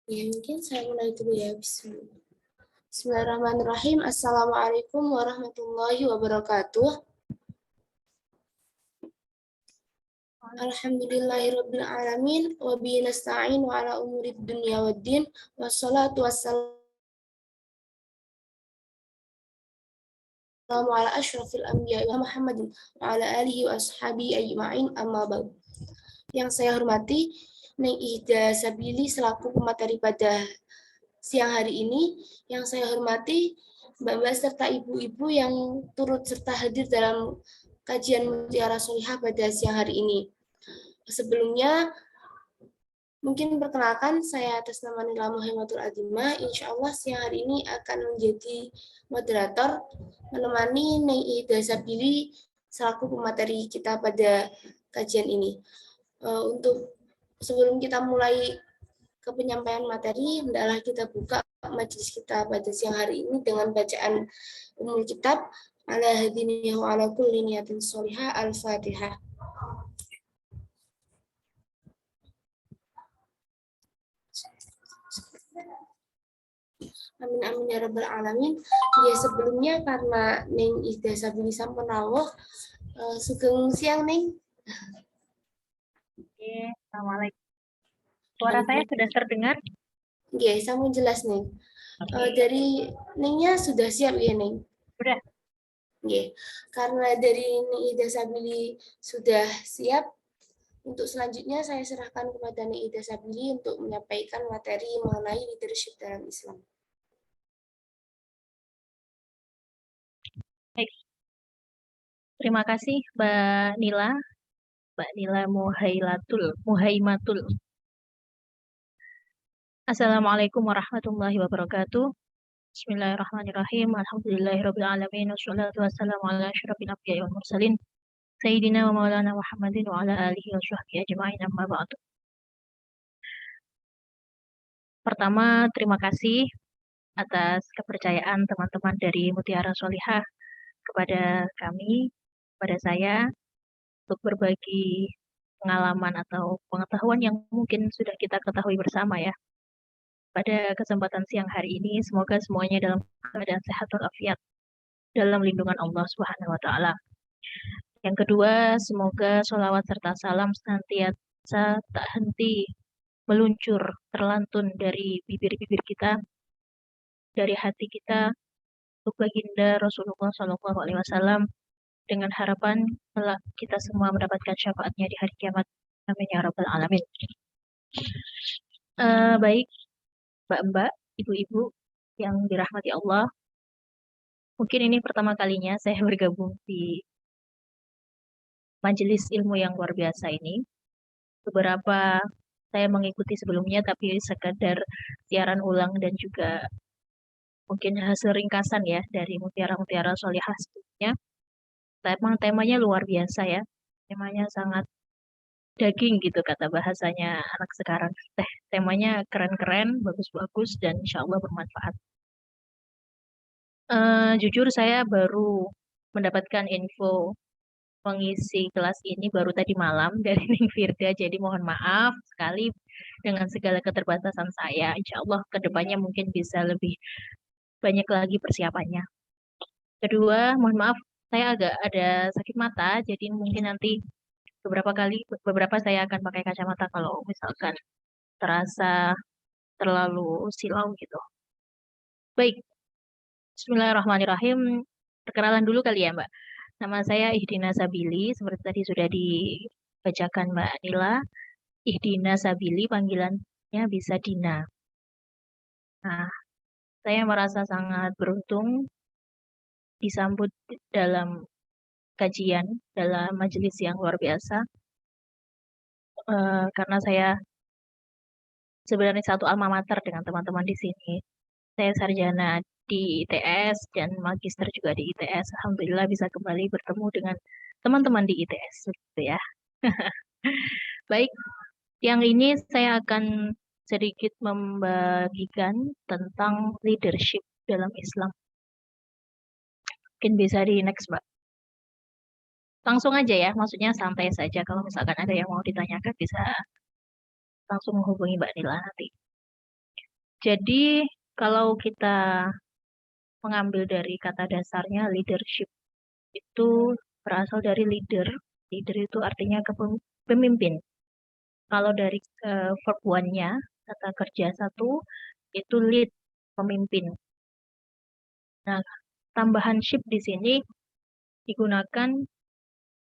Ya, mungkin saya mulai dulu ya. Bismillahirrahmanirrahim. Assalamualaikum warahmatullahi wabarakatuh. Alhamdulillahirabbil alamin wa bihi nasta'in wa ala umurid dunya waddin wassalatu wassalamu ala asyrafil anbiya wa Muhammadin wa ala alihi wa ashabihi ajma'in amma ba'd. Yang saya hormati Neng Ida Sabili selaku pemateri pada siang hari ini, yang saya hormati Mbak-mbak serta ibu-ibu yang turut serta hadir dalam kajian Mutiara Solihah pada siang hari ini. Sebelumnya, mungkin perkenalkan saya atas nama Nila Muhammadul Adimah. Insya Allah siang hari ini akan menjadi moderator menemani Neng Ida Sabili selaku pemateri kita pada kajian ini. Untuk sebelum kita mulai ke penyampaian materi, hendaklah kita buka majelis kita pada siang hari ini dengan bacaan umul kitab ala hadinihi wa ala kulli niyatin sholihah al-fatihah. Amin amin ya rabbal alamin. Ya sebelumnya karena Neng Ida Sabili sampun rawuh, sugeng siang Neng. Oke, assalamualaikum. Suara saya sudah terdengar? Oke, sampun jelas Neng. Dari Nengnya sudah siap ya Neng? Sudah. Oke, karena dari Neng Ida Sabili sudah siap, untuk selanjutnya saya serahkan kepada Neng Ida Sabili untuk menyampaikan materi mengenai leadership dalam Islam. Baik. Terima kasih Mbak Nila Muhaimatul. Assalamualaikum warahmatullahi wabarakatuh. Bismillahirrahmanirrahim. Alhamdulillahirabbil alamin wassalatu wassalamu ala asyrofil anbiya'i wal mursalin sayyidina wa maulana Muhammadin wa ala alihi wa sahbihi ajma'in amma ba'du. Pertama, terima kasih atas kepercayaan teman-teman dari Mutiara Solihah kepada kami, kepada saya, untuk berbagi pengalaman atau pengetahuan yang mungkin sudah kita ketahui bersama ya. Pada kesempatan siang hari ini, semoga semuanya dalam keadaan sehat walafiat dalam lindungan Allah Subhanahu wa Ta'ala. Yang kedua, semoga sholawat serta salam senantiasa tak henti meluncur, terlantun dari bibir-bibir kita, dari hati kita, untuk baginda Rasulullah Shallallahu Alaihi Wasallam, dengan harapan kita semua mendapatkan syafaatnya di hari kiamat. Amin ya rabbal alamin. Baik, mbak-mbak, ibu-ibu yang dirahmati Allah, mungkin ini pertama kalinya saya bergabung di majelis ilmu yang luar biasa ini. Beberapa saya mengikuti sebelumnya, tapi sekadar siaran ulang dan juga mungkin hasil ringkasan ya dari mutiara-mutiara solihah sebelumnya. Memang temanya luar biasa ya, temanya sangat daging gitu kata bahasanya anak sekarang. Temanya keren-keren, bagus-bagus, dan insya Allah bermanfaat. Jujur saya baru mendapatkan info mengisi kelas ini baru tadi malam dari Ning Firda, jadi mohon maaf sekali dengan segala keterbatasan saya. Insya Allah kedepannya mungkin bisa lebih banyak lagi persiapannya. Kedua, mohon maaf saya agak ada sakit mata, jadi mungkin nanti beberapa saya akan pakai kacamata kalau misalkan terasa terlalu silau gitu. Baik, Bismillahirrahmanirrahim. Perkenalan dulu kali ya Mbak. Nama saya Ihdina Sabili, seperti tadi sudah dibacakan Mbak Nila. Ihdina Sabili, panggilannya bisa Dina. Nah, saya merasa sangat beruntung disambut dalam kajian, dalam majelis yang luar biasa. Karena saya sebenarnya satu alma mater dengan teman-teman di sini. Saya sarjana di ITS dan magister juga di ITS. Alhamdulillah bisa kembali bertemu dengan teman-teman di ITS, gitu ya. Baik, yang ini saya akan sedikit membagikan tentang leadership dalam Islam. Mungkin bisa di next, Mbak. Langsung aja ya, maksudnya santai saja. Kalau misalkan ada yang mau ditanyakan, bisa langsung menghubungi Mbak Nila nanti. Jadi kalau kita mengambil dari kata dasarnya leadership itu berasal dari leader. Leader itu artinya pemimpin. Kalau dari verb one-nya, kata kerja satu, itu lead, pemimpin. Nah, tambahan ship di sini digunakan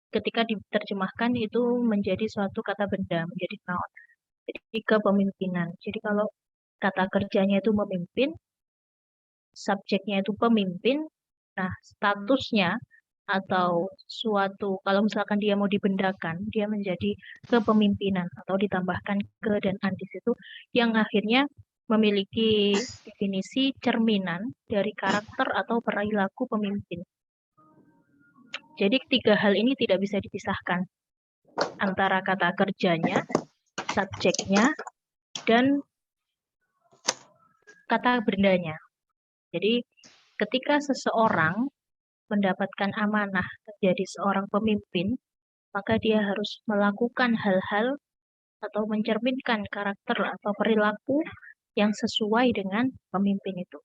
ketika diterjemahkan itu menjadi suatu kata benda, menjadi noun. Jadi kepemimpinan. Jadi kalau kata kerjanya itu memimpin, subjeknya itu pemimpin, nah statusnya atau suatu, kalau misalkan dia mau dibendakan, dia menjadi kepemimpinan atau ditambahkan ke dan an di situ, yang akhirnya memiliki definisi cerminan dari karakter atau perilaku pemimpin. Jadi tiga hal ini tidak bisa dipisahkan antara kata kerjanya, subjeknya, dan kata bendanya. Jadi ketika seseorang mendapatkan amanah menjadi seorang pemimpin, maka dia harus melakukan hal-hal atau mencerminkan karakter atau perilaku yang sesuai dengan pemimpin itu.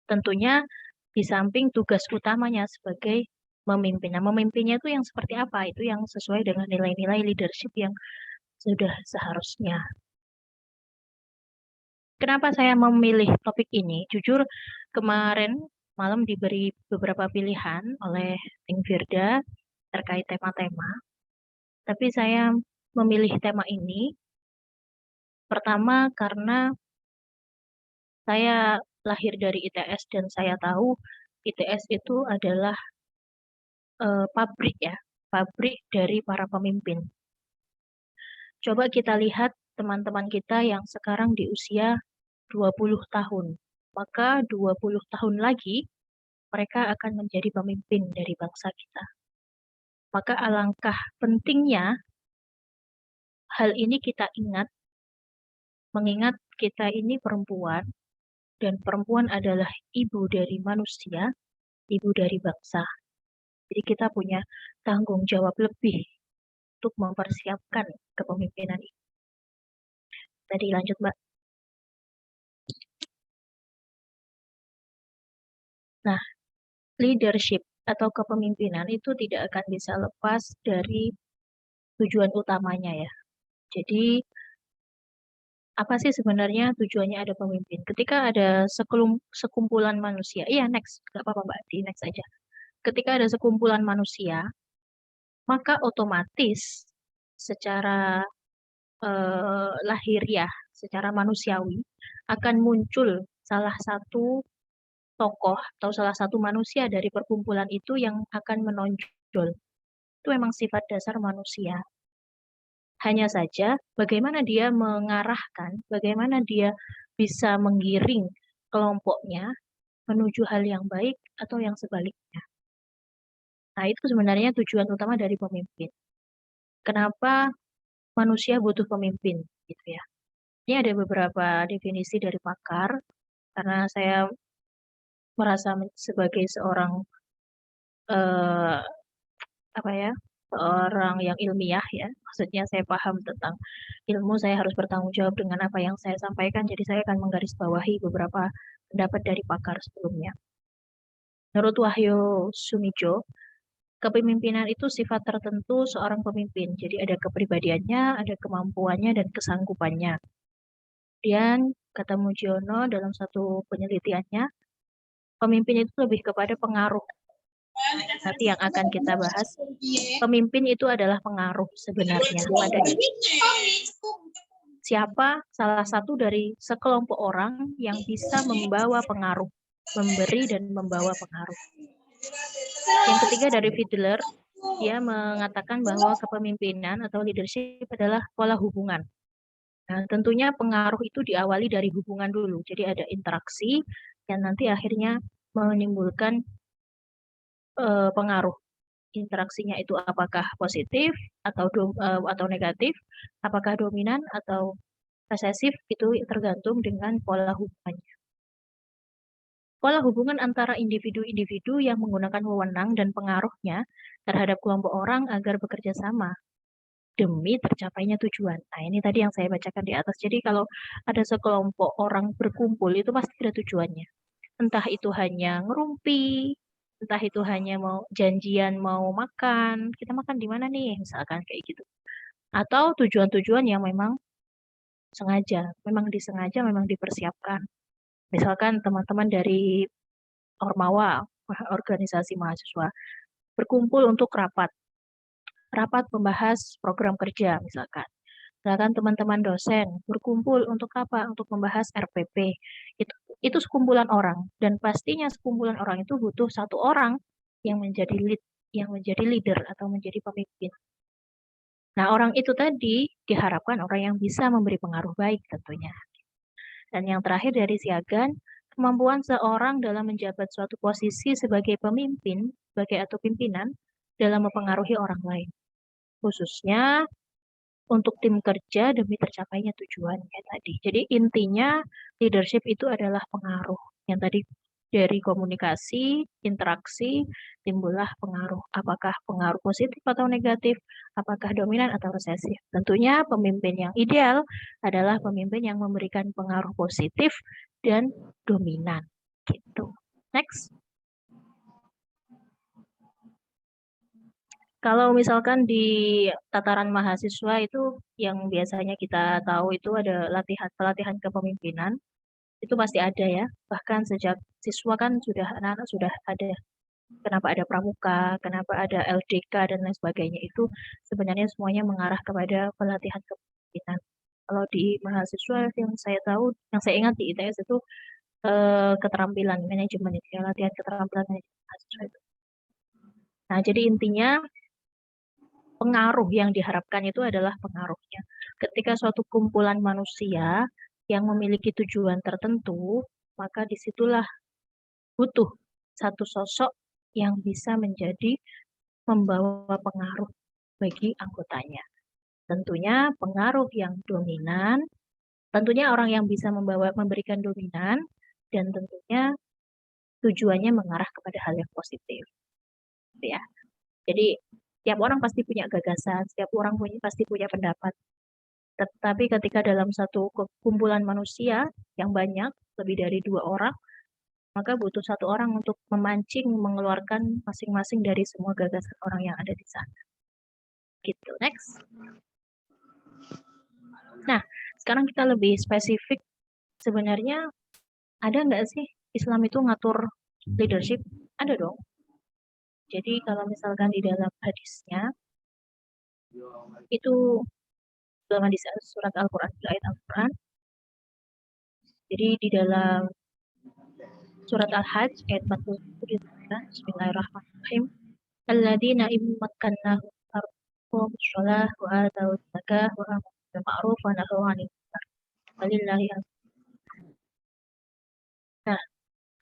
Tentunya di samping tugas utamanya sebagai memimpin. Nah, memimpinnya itu yang seperti apa? Itu yang sesuai dengan nilai-nilai leadership yang sudah seharusnya. Kenapa saya memilih topik ini? Jujur, kemarin malam diberi beberapa pilihan oleh Ting Firda terkait tema-tema. Tapi saya memilih tema ini pertama karena saya lahir dari ITS dan saya tahu ITS itu adalah pabrik ya, pabrik dari para pemimpin. Coba kita lihat teman-teman kita yang sekarang di usia 20 tahun. Maka 20 tahun lagi mereka akan menjadi pemimpin dari bangsa kita. Maka alangkah pentingnya hal ini kita ingat, mengingat kita ini perempuan, dan perempuan adalah ibu dari manusia, ibu dari bangsa. Jadi kita punya tanggung jawab lebih untuk mempersiapkan kepemimpinan ini. Tadi lanjut, Mbak. Nah, leadership atau kepemimpinan itu tidak akan bisa lepas dari tujuan utamanya ya. Jadi apa sih sebenarnya tujuannya ada pemimpin? Ketika ada sekumpulan manusia, iya next, nggak apa-apa Mbak, di next aja. Ketika ada sekumpulan manusia, maka otomatis secara lahiriah, secara manusiawi, akan muncul salah satu tokoh atau salah satu manusia dari perkumpulan itu yang akan menonjol. Itu memang sifat dasar manusia. Hanya saja bagaimana dia mengarahkan, bagaimana dia bisa menggiring kelompoknya menuju hal yang baik atau yang sebaliknya. Nah, itu sebenarnya tujuan utama dari pemimpin. Kenapa manusia butuh pemimpin, gitu ya. Ini ada beberapa definisi dari pakar, karena saya merasa sebagai seorang eh, apa ya, seorang yang ilmiah ya. Maksudnya saya paham tentang ilmu, saya harus bertanggung jawab dengan apa yang saya sampaikan. Jadi saya akan menggarisbawahi beberapa pendapat dari pakar sebelumnya. Menurut Wahyu Sumijo, kepemimpinan itu sifat tertentu seorang pemimpin. Jadi ada kepribadiannya, ada kemampuannya, dan kesanggupannya. Kemudian, kata Mujiono dalam satu penelitiannya, pemimpin itu lebih kepada pengaruh. Nanti yang akan kita bahas, pemimpin itu adalah pengaruh sebenarnya pada siapa salah satu dari sekelompok orang yang bisa membawa pengaruh, memberi dan membawa pengaruh. Yang ketiga dari Fiedler, dia mengatakan bahwa kepemimpinan atau leadership adalah pola hubungan. Nah, tentunya pengaruh itu diawali dari hubungan dulu. Jadi ada interaksi yang nanti akhirnya menimbulkan pengaruh. Interaksinya itu apakah positif atau negatif, apakah dominan atau resesif, itu tergantung dengan pola hubungannya. Pola hubungan antara individu-individu yang menggunakan wewenang dan pengaruhnya terhadap kelompok orang agar bekerja sama. demi tercapainya tujuan. Nah, ini tadi yang saya bacakan di atas. Jadi kalau ada sekelompok orang berkumpul itu pasti ada tujuannya. Entah itu hanya ngerumpi, entah itu hanya mau janjian mau makan, kita makan di mana nih, misalkan kayak gitu. Atau tujuan-tujuan yang memang sengaja, memang disengaja, memang dipersiapkan. Misalkan teman-teman dari Ormawa, organisasi mahasiswa, berkumpul untuk rapat membahas program kerja misalkan. Misalkan teman-teman dosen berkumpul untuk apa? Untuk membahas RPP. Itu sekumpulan orang dan pastinya sekumpulan orang itu butuh satu orang yang menjadi leader atau menjadi pemimpin. Nah, orang itu tadi diharapkan orang yang bisa memberi pengaruh baik tentunya. Dan yang terakhir dari Siagan, kemampuan seorang dalam menjabat suatu posisi sebagai pemimpin, sebagai atau pimpinan dalam mempengaruhi orang lain. Khususnya untuk tim kerja demi tercapainya tujuannya tadi. Jadi intinya leadership itu adalah pengaruh. Yang tadi dari komunikasi, interaksi, timbullah pengaruh. Apakah pengaruh positif atau negatif, apakah dominan atau resesif. Tentunya pemimpin yang ideal adalah pemimpin yang memberikan pengaruh positif dan dominan. Gitu. Next. Kalau misalkan di tataran mahasiswa itu yang biasanya kita tahu itu ada pelatihan kepemimpinan, itu pasti ada ya. Bahkan sejak siswa kan anak-anak sudah ada. Kenapa ada pramuka, kenapa ada LDK dan lain sebagainya itu sebenarnya semuanya mengarah kepada pelatihan kepemimpinan. Kalau di mahasiswa yang saya tahu, yang saya ingat di ITS itu keterampilan manajemen itu ya, latihan keterampilan manajemen mahasiswa itu. Nah, jadi intinya pengaruh yang diharapkan itu adalah pengaruhnya. Ketika suatu kumpulan manusia yang memiliki tujuan tertentu, maka disitulah butuh satu sosok yang bisa menjadi membawa pengaruh bagi anggotanya. Tentunya pengaruh yang dominan, tentunya orang yang bisa memberikan dominan, dan tentunya tujuannya mengarah kepada hal yang positif. Ya. Jadi tiap orang pasti punya gagasan, setiap orang pasti punya pendapat. Tetapi ketika dalam satu kumpulan manusia yang banyak, lebih dari 2 orang, maka butuh satu orang untuk memancing, mengeluarkan masing-masing dari semua gagasan orang yang ada di sana. Gitu, next. Nah, sekarang kita lebih spesifik. Sebenarnya ada nggak sih Islam itu ngatur leadership? Ada dong. Jadi kalau misalkan di dalam hadisnya, itu dalam hadis surat Al-Quran, ayat Al-Quran, jadi di dalam surat Al-Hajj ayat 40 Bismillahirrahmanirrahim. Alladzina immakkannahum arqum shalah wa atau zakah wa amaru bil ma'ruf wa nahaw 'anil munkar. Walillahi. Nah,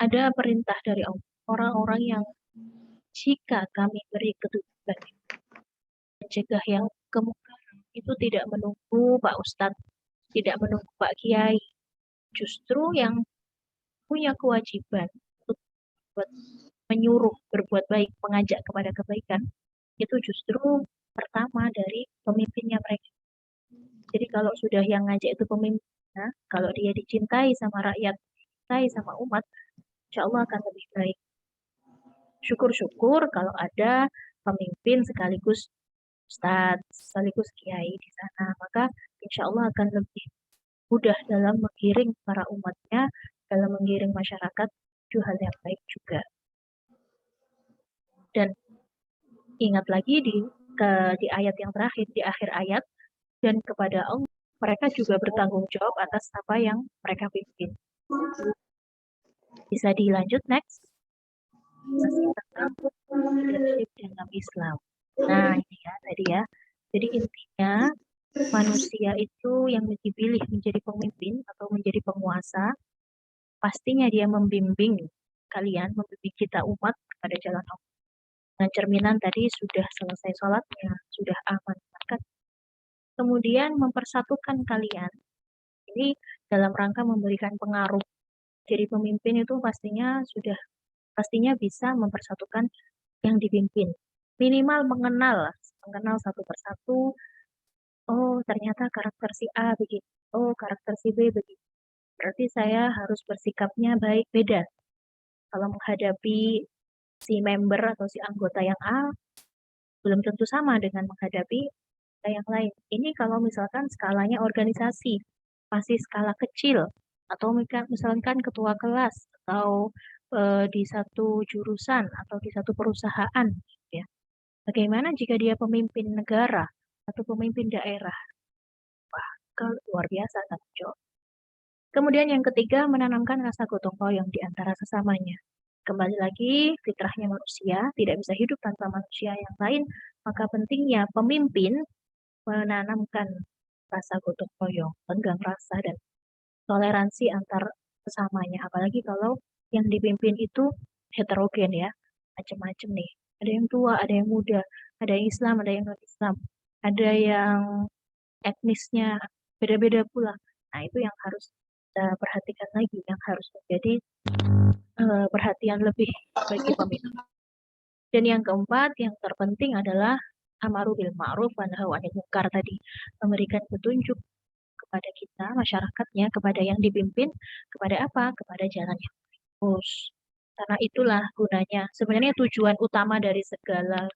ada perintah dari Allah, orang-orang yang jika kami beri ketujuan mencegah yang kemungkaran itu tidak menunggu Pak Ustadz, tidak menunggu Pak Kiai, justru yang punya kewajiban untuk menyuruh berbuat baik, mengajak kepada kebaikan, itu justru pertama dari pemimpinnya mereka. Jadi kalau sudah yang ngajak itu pemimpinnya, kalau dia dicintai sama rakyat, dicintai sama umat, insya Allah akan lebih baik. Syukur-syukur kalau ada pemimpin sekaligus ustadz, sekaligus kiai di sana, maka insya Allah akan lebih mudah dalam menggiring para umatnya, dalam menggiring masyarakat, itu hal yang baik juga. Dan ingat lagi di ayat yang terakhir, di akhir ayat, dan kepada Allah, mereka juga bertanggung jawab atas apa yang mereka pimpin. Bisa dilanjut next. Masih tentang leadership dalam Islam. Nah, ini ya tadi ya. Jadi intinya manusia itu yang dipilih menjadi pemimpin atau menjadi penguasa, pastinya dia membimbing kalian, membimbing kita umat kepada jalan Allah. Dengan cerminan tadi sudah selesai sholatnya, sudah aman makan. Kemudian mempersatukan kalian. Ini dalam rangka memberikan pengaruh. Jadi pemimpin itu pastinya bisa mempersatukan yang dipimpin. Minimal mengenal satu persatu, Oh, ternyata karakter si A begitu. Oh, karakter si B begitu. Berarti saya harus bersikapnya baik beda. Kalau menghadapi si member atau si anggota yang A, belum tentu sama dengan menghadapi yang lain. Ini kalau misalkan skalanya organisasi, masih skala kecil, atau misalkan ketua kelas, atau di satu jurusan, atau di satu perusahaan. Ya. Bagaimana jika dia pemimpin negara atau pemimpin daerah? Wah, luar biasa tanggung jawab. Kemudian yang ketiga, menanamkan rasa gotong royong di antara sesamanya. Kembali lagi, fitrahnya manusia tidak bisa hidup tanpa manusia yang lain, maka pentingnya pemimpin menanamkan rasa gotong royong, tenggang rasa, dan toleransi antar sesamanya. Apalagi kalau yang dipimpin itu heterogen ya, macam-macam nih. Ada yang tua, ada yang muda, ada yang Islam, ada yang non-Islam, ada yang etnisnya beda-beda pula. Nah, itu yang harus kita perhatikan lagi, yang harus menjadi perhatian lebih bagi pemimpin. Dan yang keempat, yang terpenting adalah amaru bil ma'ruf wa nahi 'anil munkar tadi, memberikan petunjuk kepada kita, masyarakatnya, kepada yang dipimpin, kepada apa? Kepada jalan yang lurus. Karena itulah gunanya. Sebenarnya tujuan utama dari segala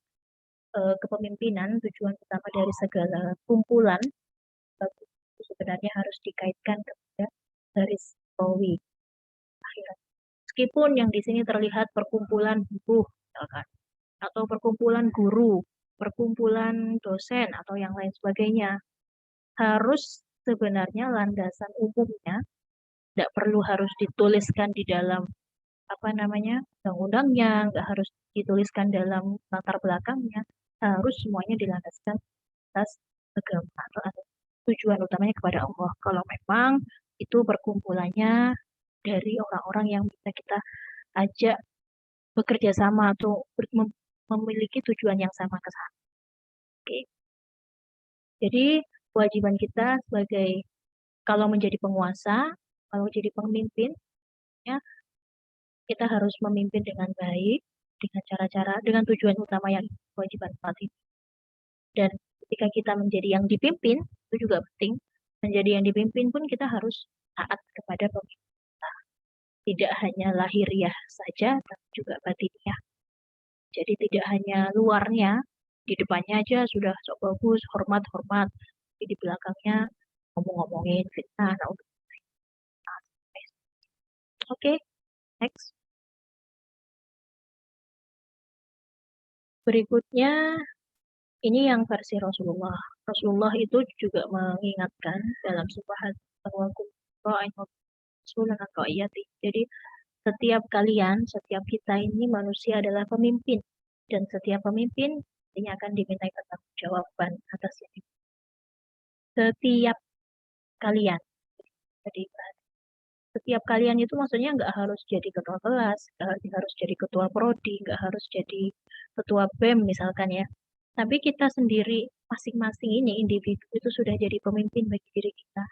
kepemimpinan, tujuan utama dari segala kumpulan itu sebenarnya harus dikaitkan kepada garis bawahi akhirat. Meskipun yang di sini terlihat perkumpulan buruh, misalkan, atau perkumpulan guru, perkumpulan dosen, atau yang lain sebagainya, harus sebenarnya landasan umumnya tidak perlu harus dituliskan di dalam apa namanya undang-undangnya, nggak harus dituliskan dalam latar belakangnya, harus semuanya dilandaskan atas agama atau tujuan utamanya kepada Allah. Kalau memang itu perkumpulannya dari orang-orang yang bisa kita ajak bekerja sama atau memiliki tujuan yang sama ke sana. Oke. Jadi kewajiban kita sebagai kalau menjadi penguasa, kalau jadi pemimpin, ya kita harus memimpin dengan baik, dengan cara-cara, dengan tujuan utama yang kewajiban empat ini. Dan ketika kita menjadi yang dipimpin, itu juga penting. Menjadi yang dipimpin pun kita harus taat kepada pemimpin. Tidak hanya lahiriah saja, tapi juga batiniah. Jadi tidak hanya luarnya, di depannya aja sudah sok bagus, hormat-hormat, tapi di belakangnya ngomong-ngomongin fitnah. Nah, Oke, next. Berikutnya, ini yang versi Rasulullah. Rasulullah itu juga mengingatkan dalam sebuah hadis bahwa jadi setiap kalian, setiap kita ini manusia adalah pemimpin. Dan setiap pemimpin ini akan dimintai pertanggungjawaban atas ini. Setiap kalian. Jadi setiap kalian itu maksudnya nggak harus jadi ketua kelas, nggak harus jadi ketua prodi, nggak harus jadi ketua BEM misalkan ya. Tapi kita sendiri masing-masing ini individu itu sudah jadi pemimpin bagi diri kita.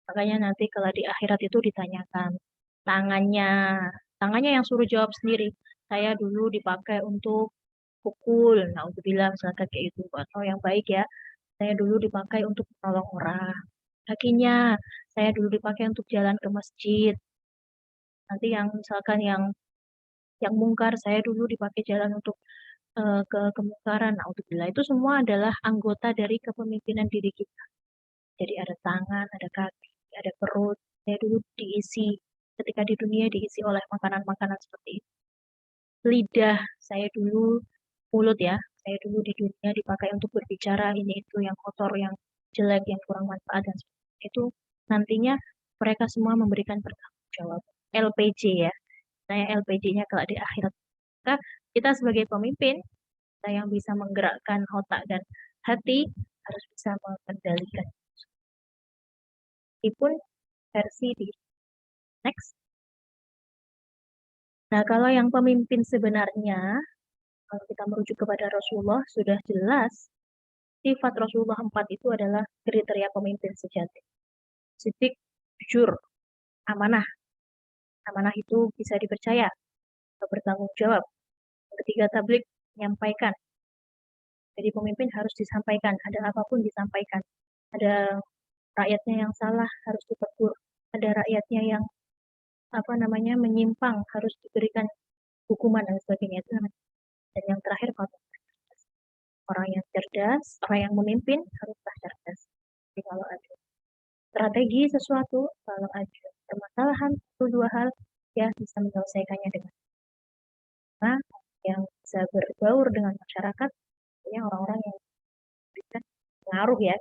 Makanya nanti kalau di akhirat itu ditanyakan tangannya, tangannya yang suruh jawab sendiri. Saya dulu dipakai untuk pukul, nah untuk bilang misalkan kayak itu atau yang baik ya. Saya dulu dipakai untuk menolong orang. Kakinya, saya dulu dipakai untuk jalan ke masjid. Nanti yang misalkan yang mungkar, saya dulu dipakai jalan untuk ke kemungkaran. Nah, untuk itu semua adalah anggota dari kepemimpinan diri kita. Jadi ada tangan, ada kaki, ada perut. Saya dulu diisi, ketika di dunia diisi oleh makanan-makanan seperti itu. Lidah, saya dulu, mulut ya, saya dulu di dunia dipakai untuk berbicara, ini itu yang kotor, yang jelek, yang kurang manfaat, dan sebagainya. Itu nantinya mereka semua memberikan pertanggungjawab. LPJ ya, saya LPJ-nya kalau di akhirat. Maka kita sebagai pemimpin, kita yang bisa menggerakkan otak dan hati, harus bisa mengendalikan. Meskipun versi di next. Nah, kalau yang pemimpin sebenarnya, kalau kita merujuk kepada Rasulullah, sudah jelas sifat Rasulullah 4 itu adalah kriteria pemimpin sejati. Sidik, jujur, amanah. Amanah itu bisa dipercaya, bertanggung jawab. Ketiga, tablik, menyampaikan. Jadi pemimpin harus disampaikan, ada apapun disampaikan. Ada rakyatnya yang salah harus ditegur. Ada rakyatnya yang menyimpang harus diberikan hukuman dan sebagainya. Itu namanya. Dan yang terakhir orang yang cerdas, orang yang memimpin haruslah cerdas. Jadi kalau ada strategi sesuatu, kalau ada permasalahan satu dua hal, ya bisa menyelesaikannya dengan yang bisa berbaur dengan masyarakat, ya orang-orang yang bisa pengaruh ya.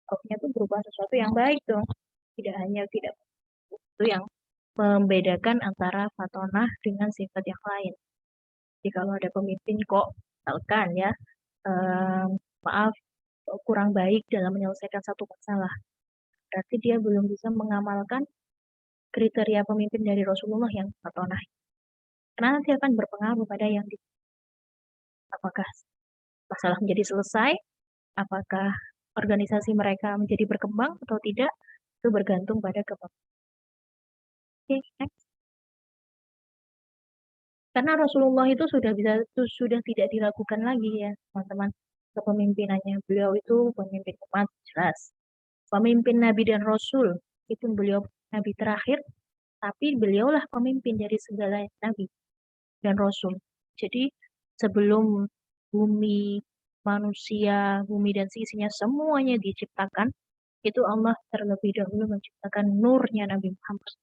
Pengaruhnya itu berupa sesuatu yang baik dong. Tidak hanya tidak itu yang membedakan antara fatonah dengan sifat yang lain. Jadi kalau ada pemimpin kok, misalkan ya, maaf, kurang baik dalam menyelesaikan satu masalah, berarti dia belum bisa mengamalkan kriteria pemimpin dari Rasulullah yang fatonah. Karena nanti akan berpengaruh pada yang apakah masalah menjadi selesai, apakah organisasi mereka menjadi berkembang atau tidak, itu bergantung pada kepemimpinan. Oke, next. Karena Rasulullah itu sudah tidak diragukan lagi ya, teman-teman, kepemimpinannya. Beliau itu pemimpin umat, jelas. Pemimpin Nabi dan Rasul, itu beliau Nabi terakhir, tapi beliaulah pemimpin dari segala Nabi dan Rasul. Jadi sebelum bumi, manusia, bumi dan seisinya semuanya diciptakan, itu Allah terlebih dahulu menciptakan nurnya Nabi Muhammad.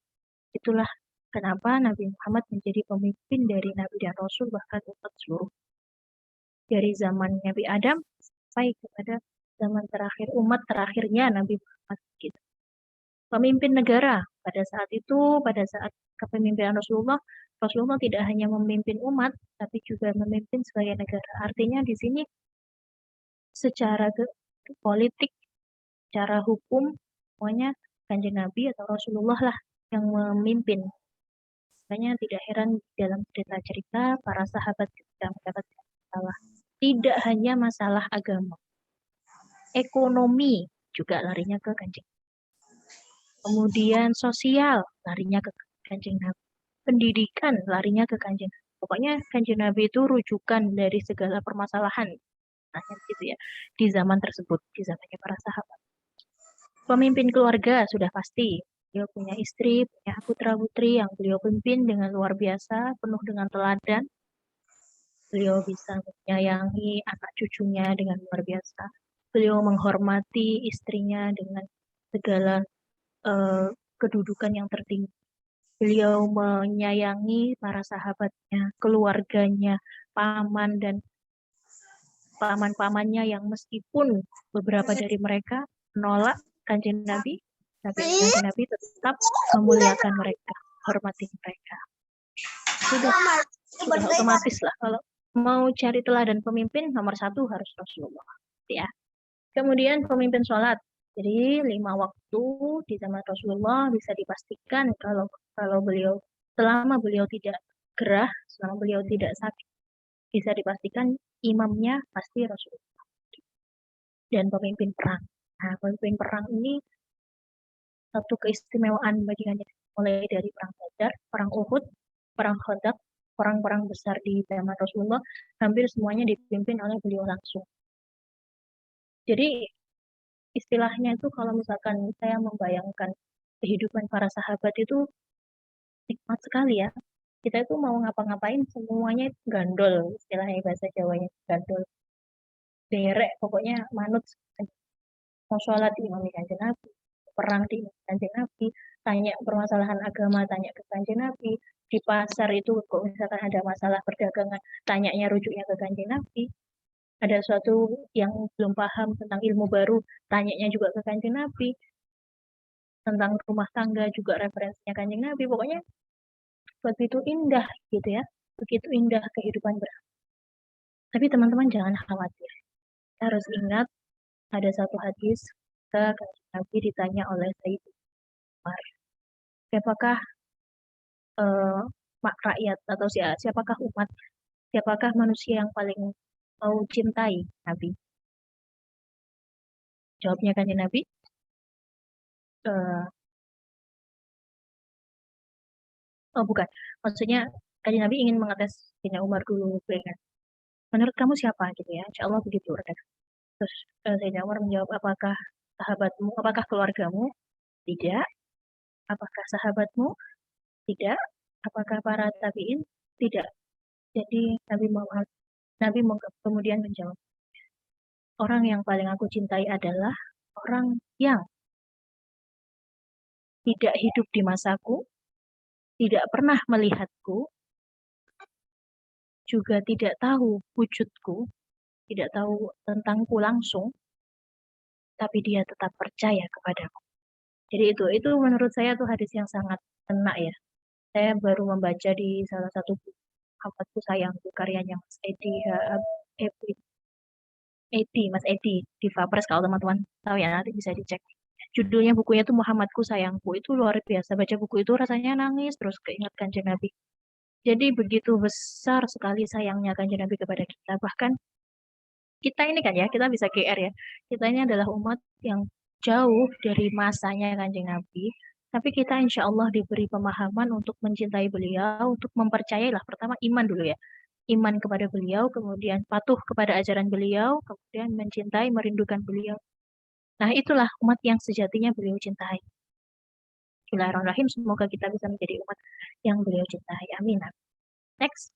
Itulah kenapa Nabi Muhammad menjadi pemimpin dari Nabi dan Rasul, bahkan umat seluruh. Dari zaman Nabi Adam sampai kepada zaman terakhir, umat terakhirnya Nabi Muhammad. Gitu. Pemimpin negara pada saat itu, pada saat kepemimpinan Rasulullah, Rasulullah tidak hanya memimpin umat, tapi juga memimpin sebagai negara. Artinya di sini secara politik, secara hukum, semuanya Kanjeng Nabi atau Rasulullah lah yang memimpin. Makanya tidak heran dalam cerita-cerita para sahabat ketika mendapatkan masalah. Tidak hanya masalah agama. Ekonomi juga larinya ke Kanjeng. Kemudian sosial larinya ke Kanjeng Nabi. Pendidikan larinya ke Kanjeng Nabi. Pokoknya Kanjeng Nabi itu rujukan dari segala permasalahan. Nah, gitu ya. Di zaman tersebut, di zamannya para sahabat. Pemimpin keluarga sudah pasti. Beliau punya istri, punya putra-putri yang beliau pimpin dengan luar biasa, penuh dengan teladan. Beliau bisa menyayangi anak cucunya dengan luar biasa. Beliau menghormati istrinya dengan segala kedudukan yang tertinggi. Beliau menyayangi para sahabatnya, keluarganya, paman dan paman-pamannya yang meskipun beberapa dari mereka menolak Kanjeng Nabi, tapi Kanjeng Nabi tetap memuliakan mereka, hormati mereka. Sudah otomatis lah kalau mau cari teladan pemimpin nomor satu harus Rasulullah. Ya. Kemudian pemimpin sholat. Jadi 5 waktu di zaman Rasulullah bisa dipastikan kalau beliau selama beliau tidak gerah, selama beliau tidak sakit, bisa dipastikan imamnya pasti Rasulullah. Dan pemimpin perang. Nah, pemimpin perang ini satu keistimewaan bagi Kanjeng, mulai dari perang Badar, perang Uhud, perang Khandaq, perang-perang besar di zaman Rasulullah, hampir semuanya dipimpin oleh beliau langsung. Jadi istilahnya itu kalau misalkan saya membayangkan kehidupan para sahabat itu nikmat sekali ya. Kita itu mau ngapa-ngapain semuanya gandol, istilahnya bahasa Jawanya gandol. Derek, pokoknya manut. Mau sholat di imam Kanjeng Nabi, perang di Kanjeng Nabi, tanya permasalahan agama, tanya ke Kanjeng Nabi, di pasar itu kok misalkan ada masalah perdagangan, tanyanya rujuknya ke Kanjeng Nabi. Ada sesuatu yang belum paham tentang ilmu baru, tanyanya juga ke Kanjeng Nabi. Tentang rumah tangga juga referensinya Kanjeng Nabi. Pokoknya begitu indah gitu ya. Begitu indah kehidupan beragama. Tapi teman-teman jangan khawatir. Kita harus ingat ada satu hadis ketika Kanjeng Nabi ditanya oleh Sayyidina Umar, siapakah rakyat atau siapakah umat, siapakah manusia yang paling mau cintai Nabi? Jawabnya Kanjeng Nabi, oh bukan, maksudnya Kanjeng Nabi ingin mengetes Sayyidina Umar dulu, kan? menurut kamu siapa gitu ya? Insya Allah begitu. Terus Sayyidina Umar menjawab, apakah sahabatmu, apakah keluargamu? Tidak. Apakah sahabatmu? Tidak. Apakah para tabiin? Tidak. Jadi Nabi kemudian menjawab, orang yang paling aku cintai adalah orang yang tidak hidup di masaku, tidak pernah melihatku, juga tidak tahu wujudku, tidak tahu tentangku langsung, tapi dia tetap percaya kepadaku. Jadi itu menurut saya tuh hadis yang sangat kena ya. Saya baru membaca di salah satu buku Muhammadku Sayangku karyanya Mas Edi Mas Edi di Fapres, kalau teman-teman tahu ya nanti bisa dicek. Judulnya bukunya tuh Muhammadku Sayangku, itu luar biasa. Baca buku itu rasanya nangis terus keingat Kanjeng Nabi. Jadi begitu besar sekali sayangnya Kanjeng Nabi kepada kita. Bahkan kita ini kan ya, kita bisa GR ya. Kita ini adalah umat yang jauh dari masanya Kanjeng Nabi. Tapi kita insya Allah diberi pemahaman untuk mencintai beliau, untuk mempercayailah. Pertama iman dulu ya. Iman kepada beliau, kemudian patuh kepada ajaran beliau, kemudian mencintai, merindukan beliau. Nah itulah umat yang sejatinya beliau cintai. Bismillahirrahmanirrahim. Semoga kita bisa menjadi umat yang beliau cintai. Amin. Next.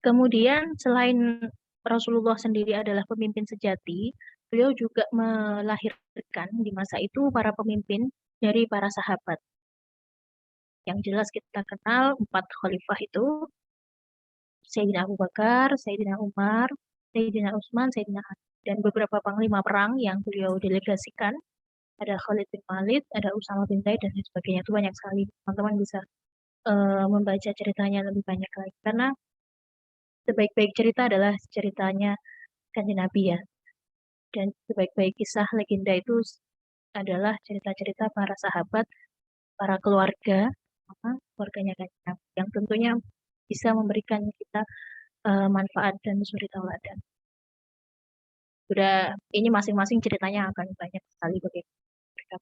Kemudian selain Rasulullah sendiri adalah pemimpin sejati, beliau juga melahirkan di masa itu para pemimpin dari para sahabat. Yang jelas kita kenal 4 khalifah itu, Sayyidina Abu Bakar, Sayyidina Umar, Sayyidina Utsman, Sayyidina Ali. Dan beberapa panglima perang yang beliau delegasikan, ada Khalid bin Walid, ada Usama bin Zaid, dan lain sebagainya. Itu banyak sekali. Teman-teman bisa membaca ceritanya lebih banyak lagi. Karena sebaik-baik cerita adalah ceritanya Kanjeng Nabi ya. Dan sebaik-baik kisah legenda itu adalah cerita-cerita para sahabat, para keluarga, keluarganya Kanjeng Nabi, yang tentunya bisa memberikan kita manfaat dan suri tauladan. Sudah ini masing-masing ceritanya akan banyak sekali bagi mereka.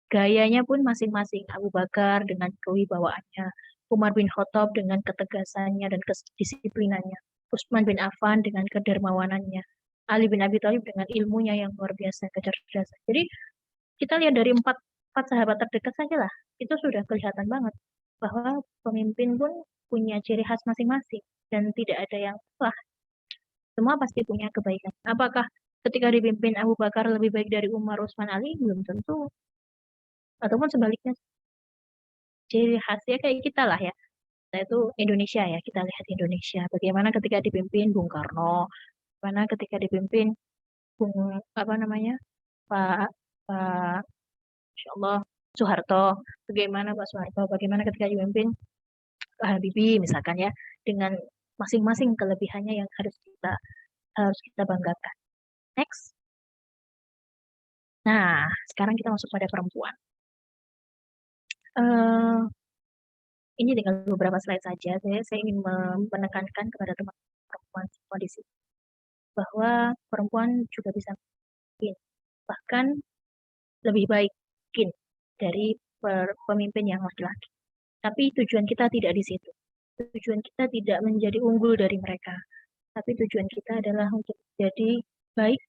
Gayanya pun masing-masing. Abu Bakar dengan kewibawaannya, Umar bin Khattab dengan ketegasannya dan kedisiplinannya, Utsman bin Affan dengan kedermawanannya, Ali bin Abi Thalib dengan ilmunya yang luar biasa, kecerdasan. Jadi kita lihat dari empat sahabat terdekat saja lah, itu sudah kelihatan banget bahwa pemimpin pun punya ciri khas masing-masing dan tidak ada yang salah. Semua pasti punya kebaikan. Apakah ketika dipimpin Abu Bakar lebih baik dari Umar, Utsman, Ali? Belum tentu. Ataupun sebaliknya, ciri khasnya kayak kita lah ya. Kita itu Indonesia ya, kita lihat Indonesia. Bagaimana ketika dipimpin Bung Karno, bagaimana ketika dipimpin Bung apa namanya Pak Pak Insya Allah Soeharto, bagaimana Pak Soeharto, bagaimana ketika dipimpin Pak Habibie misalkan ya, dengan masing-masing kelebihannya yang harus kita banggakan. Next. Nah, sekarang kita masuk pada perempuan. Uh, ini tinggal beberapa slide saja. Saya ingin menekankan kepada teman-teman perempuan semua di sini bahwa perempuan juga bisa mungkin, bahkan lebih baik mungkin dari pemimpin yang laki-laki. Tapi tujuan kita tidak di situ. Tujuan kita tidak menjadi unggul dari mereka. Tapi tujuan kita adalah untuk menjadi baik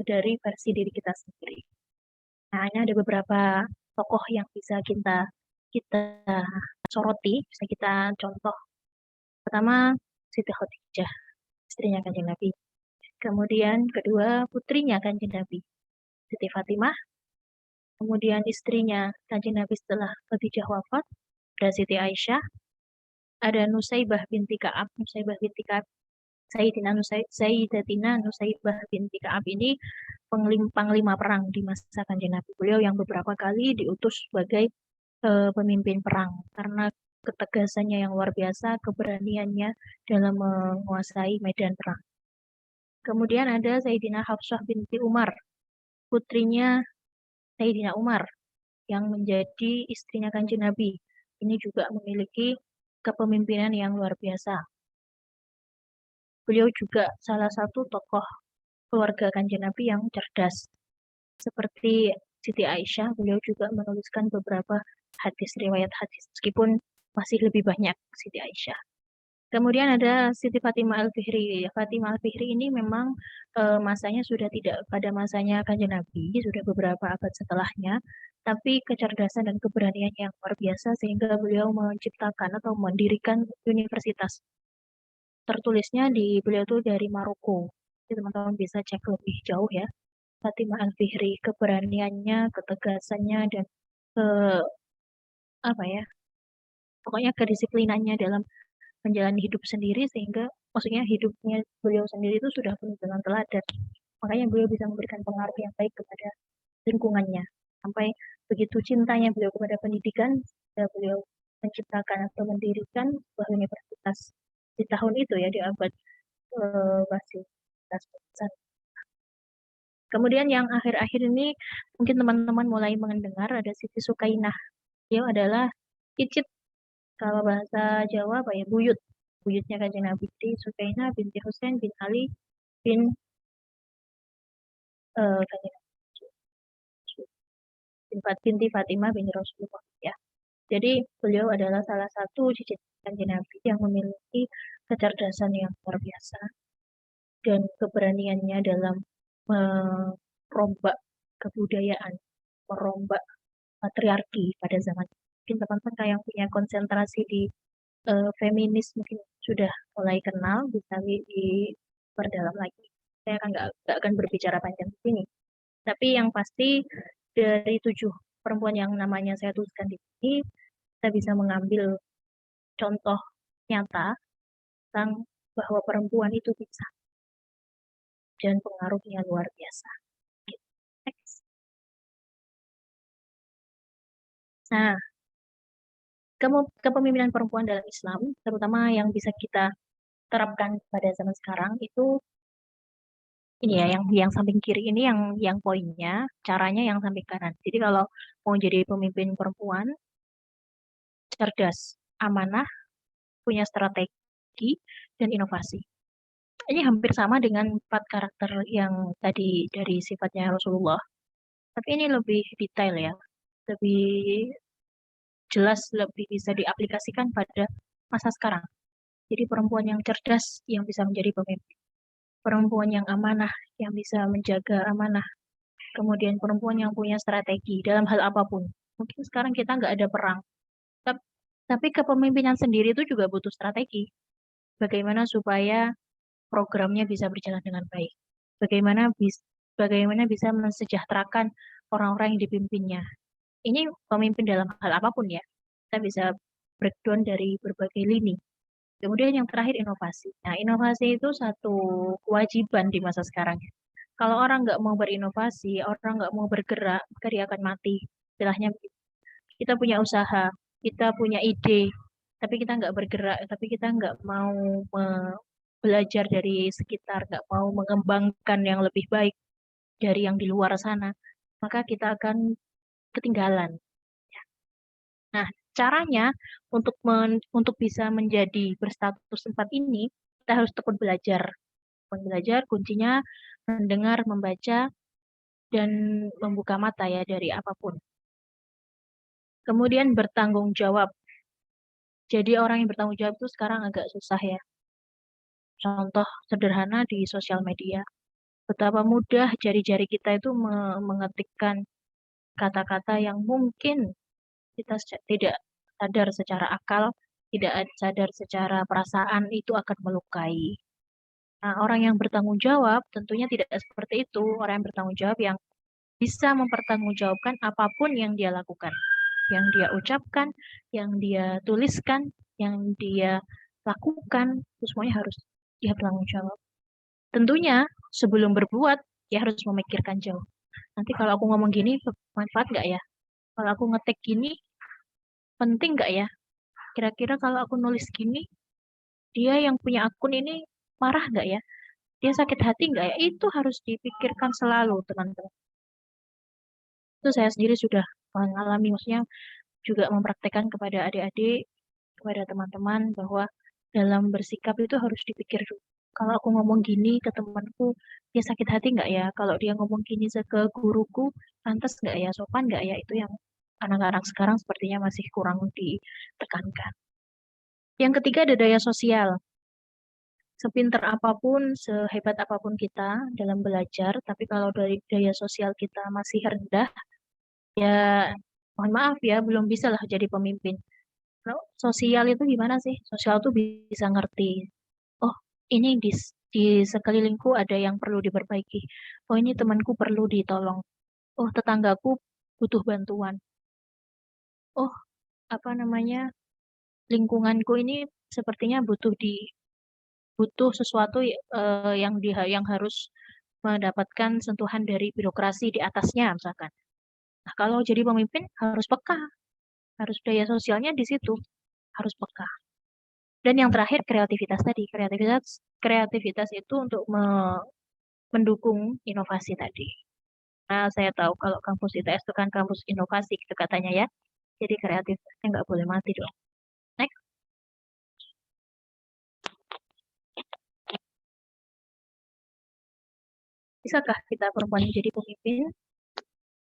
dari versi diri kita sendiri. Nah, ini ada beberapa tokoh yang bisa kita soroti, bisa kita contoh. Pertama, Siti Khadijah, istrinya Kanjeng Nabi. Kemudian kedua, putrinya Kanjeng Nabi, Siti Fatimah. Kemudian istrinya Kanjeng Nabi setelah Khadijah wafat, ada Siti Aisyah, ada Nusaibah binti Ka'ab. Nusaibah binti Ka'ab, Sayyidatina Nusaibah binti Ka'ab ini panglima perang di masa Kanjeng Nabi. Beliau yang beberapa kali diutus sebagai pemimpin perang karena ketegasannya yang luar biasa, keberaniannya dalam menguasai medan perang. Kemudian ada Sayyidina Hafsah binti Umar, putrinya Sayyidina Umar yang menjadi istrinya Kanjeng Nabi. Ini juga memiliki kepemimpinan yang luar biasa. Beliau juga salah satu tokoh keluarga Kanjeng Nabi yang cerdas. Seperti Siti Aisyah, beliau juga menuliskan beberapa riwayat hadis, meskipun masih lebih banyak Siti Aisyah. Kemudian ada Siti Fatimah Al-Fihri. Fatimah Al-Fihri ini memang masanya sudah tidak pada masanya Kanjeng Nabi, sudah beberapa abad setelahnya, tapi kecerdasan dan keberanian yang luar biasa sehingga beliau menciptakan atau mendirikan universitas. Tertulisnya di beliau itu dari Maroko. Jadi teman-teman bisa cek lebih jauh ya. Fatimah Al-Fihri, keberaniannya, ketegasannya, dan ke apa ya, pokoknya kedisiplinannya dalam menjalani hidup sendiri sehingga maksudnya hidupnya beliau sendiri itu sudah penuh dengan teladan. Makanya beliau bisa memberikan pengaruh yang baik kepada lingkungannya. Sampai begitu cintanya beliau kepada pendidikan, beliau menciptakan atau mendirikan sebuah universitas di tahun itu ya, di abad masih. Kemudian yang akhir-akhir ini mungkin teman-teman mulai mendengar ada Siti Sukainah. Dia adalah cicit, kalau bahasa Jawa apa ya, buyut. Buyutnya Kanjeng Nabi, Sukainah binti Husain bin Ali bin Kanjeng Nabi, binti Fatimah bin Rasulullah ya. Jadi beliau adalah salah satu cicit Kanjeng Nabi yang memiliki kecerdasan yang luar biasa dan keberaniannya dalam merombak kebudayaan, merombak patriarki pada zaman itu. Mungkin teman-teman yang punya konsentrasi di feminis mungkin sudah mulai kenal, bisa diperdalam lagi. Saya nggak akan berbicara panjang di sini. Tapi yang pasti dari 7 perempuan yang namanya saya tuliskan di sini, kita bisa mengambil contoh nyata tentang bahwa perempuan itu bisa dan pengaruhnya luar biasa. Next. Nah, kepemimpinan perempuan dalam Islam, terutama yang bisa kita terapkan pada zaman sekarang itu ini ya, yang samping kiri ini yang poinnya, caranya yang samping kanan. Jadi kalau mau jadi pemimpin perempuan, cerdas, amanah, punya strategi dan inovasi. Ini hampir sama dengan 4 karakter yang tadi dari sifatnya Rasulullah. Tapi ini lebih detail ya, lebih jelas, lebih bisa diaplikasikan pada masa sekarang. Jadi perempuan yang cerdas yang bisa menjadi pemimpin. Perempuan yang amanah yang bisa menjaga amanah. Kemudian perempuan yang punya strategi dalam hal apapun. Mungkin sekarang kita nggak ada perang, tapi kepemimpinan sendiri itu juga butuh strategi. Bagaimana supaya programnya bisa berjalan dengan baik. Bagaimana bisa mensejahterakan orang-orang yang dipimpinnya. Ini pemimpin dalam hal apapun ya. Kita bisa breakdown dari berbagai lini. Kemudian yang terakhir inovasi. Nah, inovasi itu satu kewajiban di masa sekarang. Kalau orang nggak mau berinovasi, orang nggak mau bergerak, maka dia akan mati. Istilahnya kita punya usaha, kita punya ide, tapi kita nggak bergerak, tapi kita nggak mau belajar dari sekitar, nggak mau mengembangkan yang lebih baik dari yang di luar sana, maka kita akan ketinggalan. Nah, caranya untuk bisa menjadi berstatus tempat ini, kita harus tekun belajar. Tekun belajar kuncinya mendengar, membaca, dan membuka mata ya dari apapun. Kemudian bertanggung jawab. Jadi orang yang bertanggung jawab itu sekarang agak susah ya. Contoh sederhana di sosial media. Betapa mudah jari-jari kita itu mengetikkan kata-kata yang mungkin kita tidak sadar secara akal, tidak sadar secara perasaan itu akan melukai. Nah, orang yang bertanggung jawab tentunya tidak seperti itu. Orang yang bertanggung jawab yang bisa mempertanggungjawabkan apapun yang dia lakukan, yang dia ucapkan, yang dia tuliskan, yang dia lakukan, itu semuanya harus dia bertanggung jawab. Tentunya sebelum berbuat, dia harus memikirkan jauh. Nanti kalau aku ngomong gini, manfaat nggak ya? Kalau aku ngetik gini, penting nggak ya? Kira-kira kalau aku nulis gini, dia yang punya akun ini marah nggak ya? Dia sakit hati nggak ya? Itu harus dipikirkan selalu, teman-teman. Itu saya sendiri sudah mengalami, maksudnya juga mempraktekkan kepada adik-adik, kepada teman-teman, bahwa dalam bersikap itu harus dipikir dulu. Kalau aku ngomong gini ke temanku, dia sakit hati nggak ya? Kalau dia ngomong gini ke guruku, pantas nggak ya? Sopan nggak ya? Itu yang anak-anak sekarang sepertinya masih kurang ditekankan. Yang ketiga ada daya sosial. Sepinter apapun, sehebat apapun kita dalam belajar, tapi kalau dari daya sosial kita masih rendah, ya mohon maaf ya, belum bisa lah jadi pemimpin. Kalau sosial itu gimana sih? Sosial tuh bisa ngerti. Oh, ini di sekelilingku ada yang perlu diperbaiki. Oh, ini temanku perlu ditolong. Oh, tetanggaku butuh bantuan. Oh, apa namanya? Lingkunganku ini sepertinya butuh sesuatu yang harus mendapatkan sentuhan dari birokrasi di atasnya misalkan. Nah, kalau jadi pemimpin harus peka, harus daya sosialnya di situ, harus peka. Dan yang terakhir kreativitas tadi, kreativitas itu untuk mendukung inovasi tadi. Nah, saya tahu kalau kampus ITS itu kan kampus inovasi gitu katanya ya. Jadi kreativitasnya nggak boleh mati dong. Next, bisakah kita perempuan menjadi pemimpin?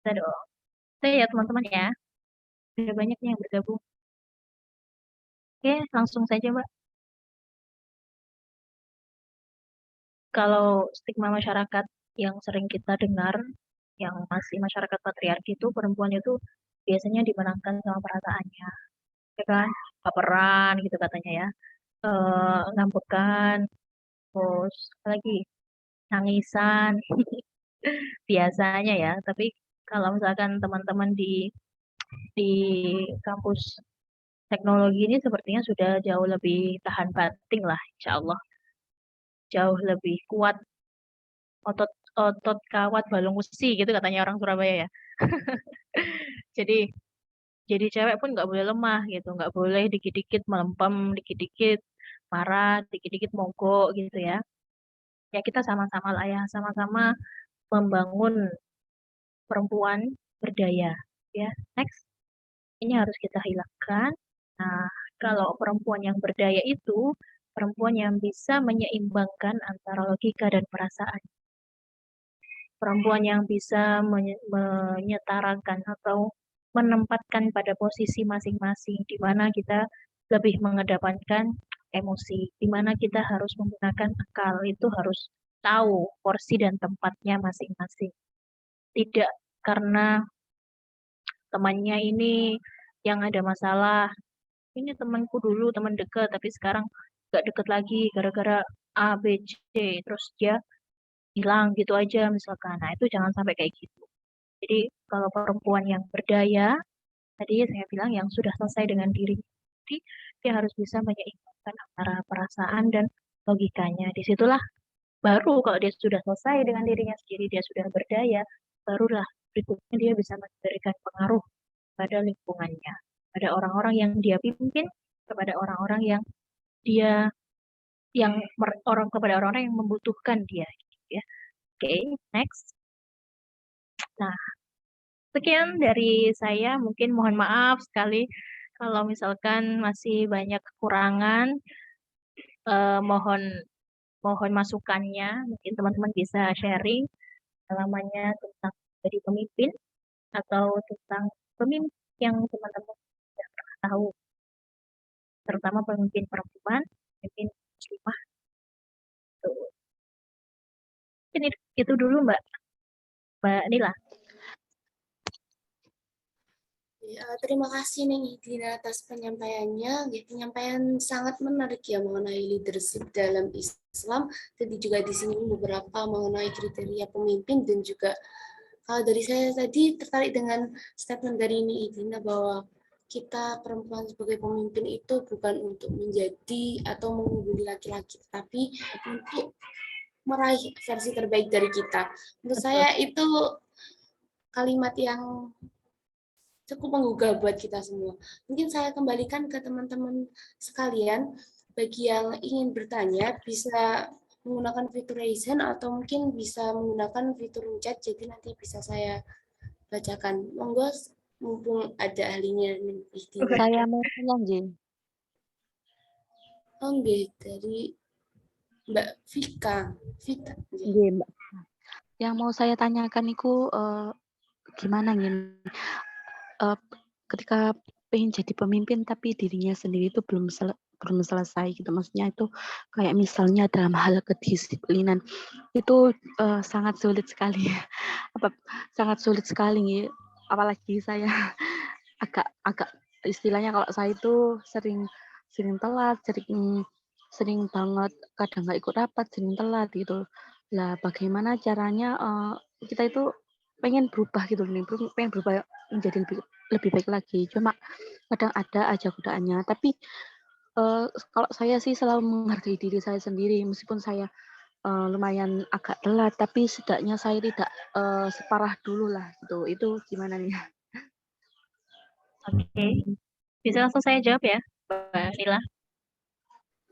Bisa dong. Saya ya teman-teman ya. Sudah banyak nih yang bergabung. Oke, langsung saja Mbak. Kalau stigma masyarakat yang sering kita dengar, yang masih masyarakat patriarki itu, perempuan itu biasanya dimenangkan sama perasaannya. Ya kan? Baperan gitu katanya ya. Ngambekan, terus apa lagi nangisan, biasanya ya. Tapi kalau misalkan teman-teman di kampus teknologi ini sepertinya sudah jauh lebih tahan banting lah, insya Allah. Jauh lebih kuat, otot otot kawat balung besi gitu katanya orang Surabaya ya. Jadi jadi cewek pun nggak boleh lemah gitu, nggak boleh dikit-dikit melempem, dikit-dikit marah, dikit-dikit mogok gitu ya. Ya kita sama-sama lah ya, sama-sama membangun perempuan berdaya. Ya, next. Ini harus kita hilangkan. Nah, kalau perempuan yang berdaya itu perempuan yang bisa menyeimbangkan antara logika dan perasaan. Perempuan yang bisa menyetarakan atau menempatkan pada posisi masing-masing, di mana kita lebih mengedepankan emosi, di mana kita harus menggunakan akal, itu harus tahu porsi dan tempatnya masing-masing. Tidak karena temannya ini yang ada masalah, ini temanku dulu teman dekat tapi sekarang gak deket lagi gara-gara A, B, C, terus dia hilang gitu aja misalkan. Nah itu jangan sampai kayak gitu. Jadi kalau perempuan yang berdaya, tadi saya bilang yang sudah selesai dengan diri, jadi dia harus bisa menyeimbangkan antara perasaan dan logikanya. Disitulah baru kalau dia sudah selesai dengan dirinya sendiri, dia sudah berdaya, barulah berikutnya dia bisa memberikan pengaruh pada lingkungannya, pada orang-orang yang dia pimpin, kepada orang-orang yang dia kepada orang-orang yang membutuhkan dia gitu ya. Oke, next. Nah, sekian dari saya. Mungkin mohon maaf sekali kalau misalkan masih banyak kekurangan. Mohon mohon masukannya. Mungkin teman-teman bisa sharing pengalamannya tentang jadi pemimpin atau tentang pemimpin yang teman-teman tidak pernah tahu, terutama pemimpin perempuan, pemimpin muslimah. Tuh. Mungkin itu dulu Mbak Nila. Ya, terima kasih Neng Idina atas penyampaiannya. Ya, penyampaian sangat menarik ya mengenai leadership dalam Islam. Tadi juga disinggung beberapa mengenai kriteria pemimpin dan juga kalau dari saya tadi tertarik dengan statement dari Neng Idina bahwa kita perempuan sebagai pemimpin itu bukan untuk menjadi atau mengungguli laki-laki, tapi untuk meraih versi terbaik dari kita. Menurut saya itu kalimat yang cukup menggugah buat kita semua. Mungkin saya kembalikan ke teman-teman sekalian, bagi yang ingin bertanya bisa menggunakan fitur raise hand atau mungkin bisa menggunakan fitur chat, jadi nanti bisa saya bacakan. Monggo, mumpung ada ahlinya. Saya mau tanya, Nji. Dari Mbak Vika. Nji, Mbak. Yang mau saya tanyakan itu gimana gini? Ketika pengen jadi pemimpin tapi dirinya sendiri itu belum selesai gitu. Maksudnya itu kayak misalnya dalam hal kedisiplinan itu sangat sulit sekali apa sangat sulit sekali apalagi saya agak istilahnya kalau saya itu sering sering telat, sering banget kadang nggak ikut rapat, sering telat gitu. Lah bagaimana caranya kita itu pengen berubah gitu nih, pengen berubah menjadi lebih baik lagi. Cuma kadang ada aja godaannya. Tapi kalau saya sih selalu menghargai diri saya sendiri meskipun saya lumayan agak telat, tapi setidaknya saya tidak separah dulu lah gitu. Itu gimana nih? Oke, bisa langsung saya jawab ya, Mbak Nila.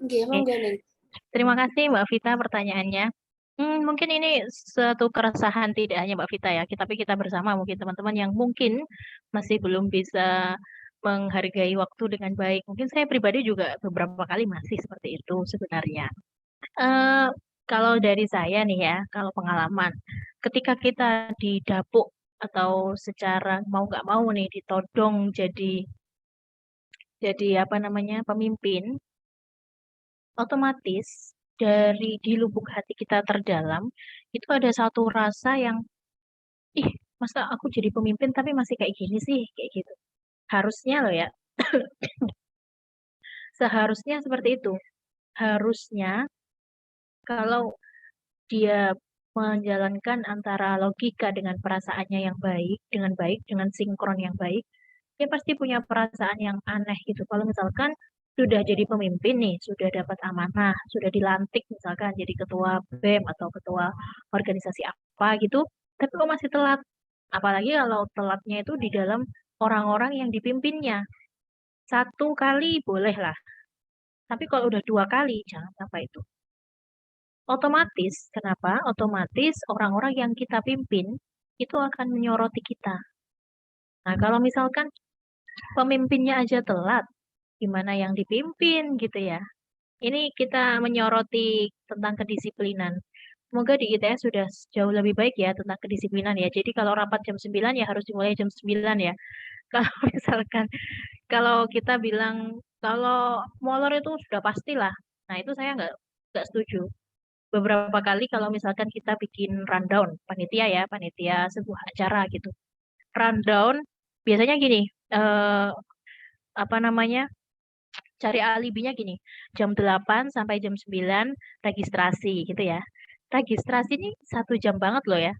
Oke, monggo nih. Terima kasih Mbak Vita pertanyaannya. Mungkin ini suatu keresahan tidak hanya Mbak Vita ya, tapi kita bersama mungkin teman-teman yang mungkin masih belum bisa menghargai waktu dengan baik. Mungkin saya pribadi juga beberapa kali masih seperti itu sebenarnya. Eh, Kalau dari saya nih ya, kalau pengalaman, ketika kita didapuk atau secara mau nggak mau nih ditodong jadi apa namanya pemimpin, otomatis dari di lubuk hati kita terdalam itu ada satu rasa yang ih masa aku jadi pemimpin tapi masih kayak gini sih kayak gitu. Harusnya loh ya, seharusnya seperti itu. Harusnya kalau dia menjalankan antara logika dengan perasaannya yang baik, dengan sinkron yang baik, dia pasti punya perasaan yang aneh gitu. Kalau misalkan sudah jadi pemimpin nih, sudah dapat amanah, sudah dilantik misalkan jadi ketua BEM atau ketua organisasi apa gitu, tapi kok masih telat. Apalagi kalau telatnya itu di dalam orang-orang yang dipimpinnya. Satu kali boleh lah, tapi kalau udah dua kali, jangan sampai itu. Otomatis, kenapa? Otomatis orang-orang yang kita pimpin itu akan menyoroti kita. Nah, kalau misalkan pemimpinnya aja telat, gimana yang dipimpin gitu ya. Ini kita menyoroti tentang kedisiplinan. Semoga di ITS sudah jauh lebih baik ya tentang kedisiplinan ya. Jadi kalau rapat jam 9 ya harus dimulai jam 9 ya. Kalau misalkan kalau kita bilang kalau molor itu sudah pastilah. Nah, itu saya nggak setuju. Beberapa kali kalau misalkan kita bikin rundown panitia ya, panitia sebuah acara gitu. Rundown biasanya gini, eh, apa namanya? Cari alibinya gini, jam 8 sampai jam 9 registrasi gitu ya. Registrasi ini 1 jam banget loh ya.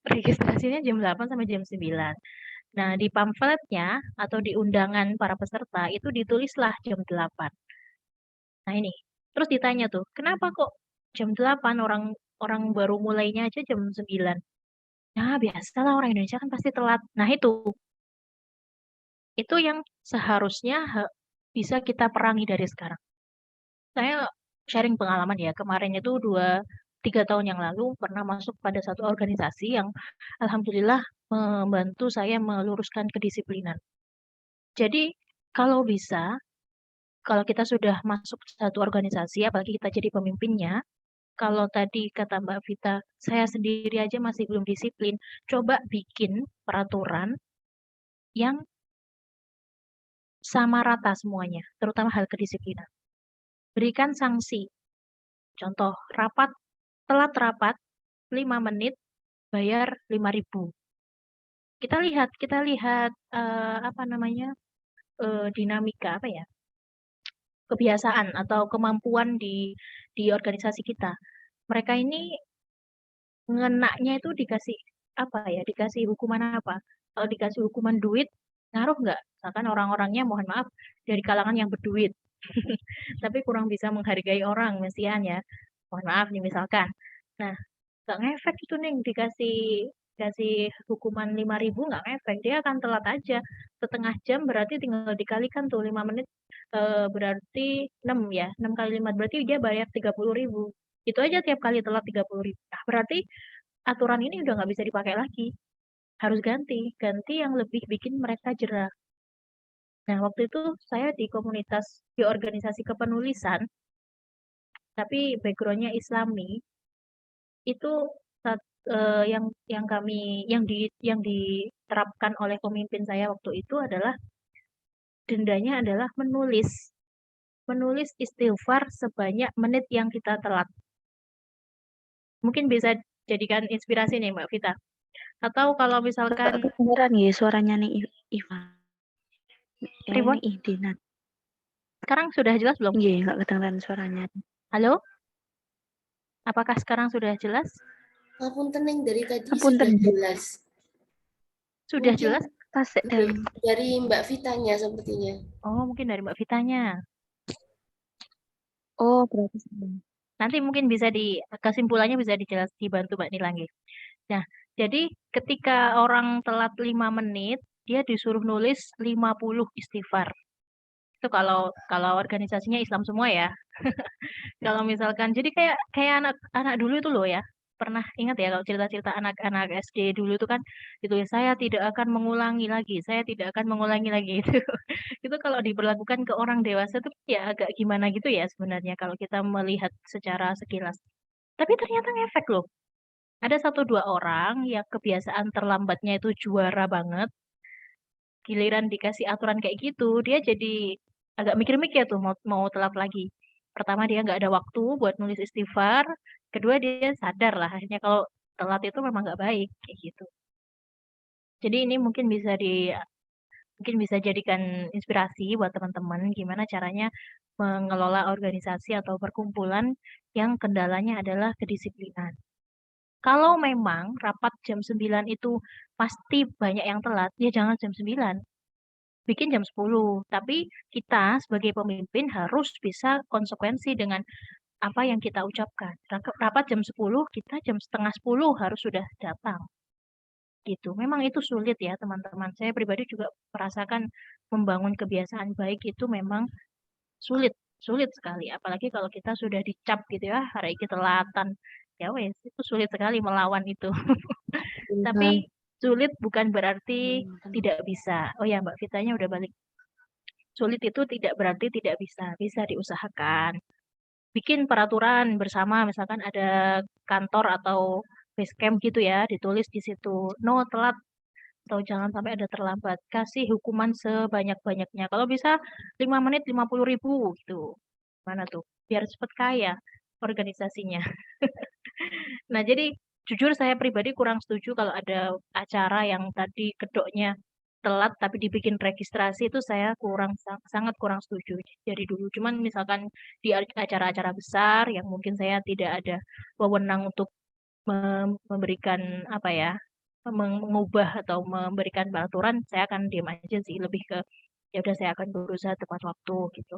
Registrasinya jam 8 sampai jam 9. Nah, di pamfletnya atau di undangan para peserta itu ditulislah jam 8. Nah, ini. Terus ditanya tuh, kenapa kok jam 8 orang orang baru mulainya aja jam 9? Nah, biasalah orang Indonesia kan pasti telat. Nah, itu yang seharusnya bisa kita perangi dari sekarang. Saya sharing pengalaman ya, kemarin itu 2-3 tahun yang lalu pernah masuk pada satu organisasi yang alhamdulillah membantu saya meluruskan kedisiplinan. Jadi kalau bisa, kalau kita sudah masuk satu organisasi, apalagi kita jadi pemimpinnya, kalau tadi kata Mbak Vita, saya sendiri aja masih belum disiplin, coba bikin peraturan yang sama rata semuanya, terutama hal kedisiplinan. Berikan sanksi. Contoh, telat rapat 5 menit, bayar 5.000. Kita lihat apa namanya dinamika apa ya, kebiasaan atau kemampuan di organisasi kita. Mereka ini ngenaknya itu dikasih apa ya, dikasih hukuman apa? Kalau dikasih hukuman duit, ngaruh nggak? Misalkan orang-orangnya mohon maaf dari kalangan yang berduit, tapi kurang bisa menghargai orang, mesian ya. Mohon maaf nih misalkan. Nah, nggak ngefek itu nih dikasih dikasih hukuman 5.000 nggak ngefek, dia akan telat aja setengah jam, berarti tinggal dikalikan tuh 5 menit, berarti 6 ya, 6 kali 5 berarti dia bayar 30.000, itu aja tiap kali telat 30.000. Nah, berarti aturan ini udah nggak bisa dipakai lagi, harus ganti yang lebih bikin mereka jerah. Nah, waktu itu saya di organisasi kepenulisan, tapi backgroundnya Islami, itu yang kami yang diterapkan oleh pemimpin saya waktu itu adalah dendanya adalah menulis istighfar sebanyak menit yang kita telat. Mungkin bisa jadikan inspirasi nih Mbak Vita. Atau kalau Mbak, misalkan kedengeran ya suaranya nih Iva. Ribon, Ini Idina. sekarang sudah jelas belum? Iya, nggak kedengeran suaranya. Halo? Apakah sekarang sudah jelas? Ngapunten Neng, dari tadi Apunten, sudah Bu. jelas. Sudah Mungkin jelas? Tasik dalam. dari Mbak Vitanya sepertinya. Oh, mungkin dari Mbak Vitanya. Oh, berarti sama. Nanti mungkin bisa kesimpulannya bisa dibantu Mbak Nilangi. Nah, jadi ketika orang telat 5 menit, dia disuruh nulis 50 istighfar. Itu kalau organisasinya Islam semua ya. Kalau misalkan jadi kayak anak-anak dulu itu loh ya. Pernah ingat ya kalau cerita-cerita anak-anak SD dulu itu kan ditulis saya tidak akan mengulangi lagi, saya tidak akan mengulangi lagi itu. Itu kalau diberlakukan ke orang dewasa tuh ya agak gimana gitu ya sebenarnya kalau kita melihat secara sekilas. Tapi ternyata ngefek loh. Ada 1-2 orang yang kebiasaan terlambatnya itu juara banget, giliran dikasih aturan kayak gitu, dia jadi agak mikir-mikir tuh mau telat lagi. Pertama dia nggak ada waktu buat nulis istighfar, kedua dia sadar lah akhirnya kalau telat itu memang nggak baik kayak gitu. Jadi ini mungkin bisa jadikan inspirasi buat teman-teman gimana caranya mengelola organisasi atau perkumpulan yang kendalanya adalah kedisiplinan. Kalau memang rapat jam 9 itu pasti banyak yang telat, ya jangan jam 9. Bikin jam 10. Tapi kita sebagai pemimpin harus bisa konsekuensi dengan apa yang kita ucapkan. Rapat jam 10, kita jam setengah 10 harus sudah datang. Gitu. Memang itu sulit ya teman-teman. Saya pribadi juga merasakan membangun kebiasaan baik itu memang sulit. Sulit sekali. Apalagi kalau kita sudah dicap gitu ya, hari ini telatan. Ya wes, itu sulit sekali melawan itu. Tapi sulit bukan berarti tidak bisa. Oh ya, Mbak Vitanya udah balik. Sulit itu tidak berarti tidak bisa. Bisa diusahakan. Bikin peraturan bersama, misalkan ada kantor atau base camp gitu ya, ditulis di situ. No telat atau jangan sampai ada terlambat. Kasih hukuman sebanyak-banyaknya. Kalau bisa 5 menit 50.000 gitu. Mana tuh? Biar cepet kaya organisasinya. Nah, jadi jujur saya pribadi kurang setuju kalau ada acara yang tadi kedoknya telat tapi dibikin registrasi itu saya sangat kurang setuju dari dulu. Cuman misalkan di acara-acara besar yang mungkin saya tidak ada wewenang untuk memberikan apa ya, mengubah atau memberikan peraturan, saya akan diam aja sih, lebih ke ya udah saya akan berusaha tepat waktu gitu.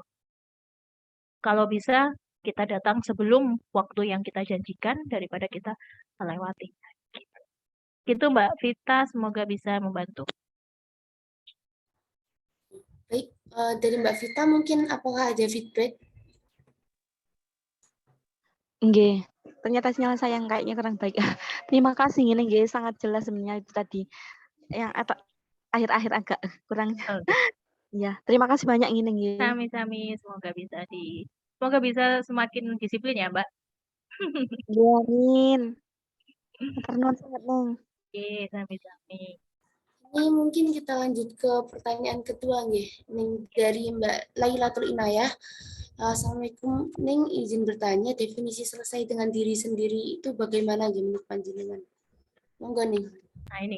Kalau bisa kita datang sebelum waktu yang kita janjikan daripada kita melewati. Gitu Mbak Vita, semoga bisa membantu. Baik, dari Mbak Vita mungkin apakah ada feedback? Nggih, ternyata sinyal saya yang kayaknya kurang baik. Terima kasih ini nggih, sangat jelas sebenarnya itu tadi. Yang akhir-akhir agak kurang. Oke. Ya, terima kasih banyak ini nggih. Sami-sami, semoga bisa semakin disiplin ya Mbak. Iya, amin. Matur nuwun sanget, Neng. Oke, sami-sami. Ini mungkin kita lanjut ke pertanyaan kedua nih, dari Mbak Lailatul Inayah. Assalamualaikum, Neng izin bertanya, definisi selesai dengan diri sendiri itu bagaimana menurut panjenengan? Monggo Neng. Nah ini,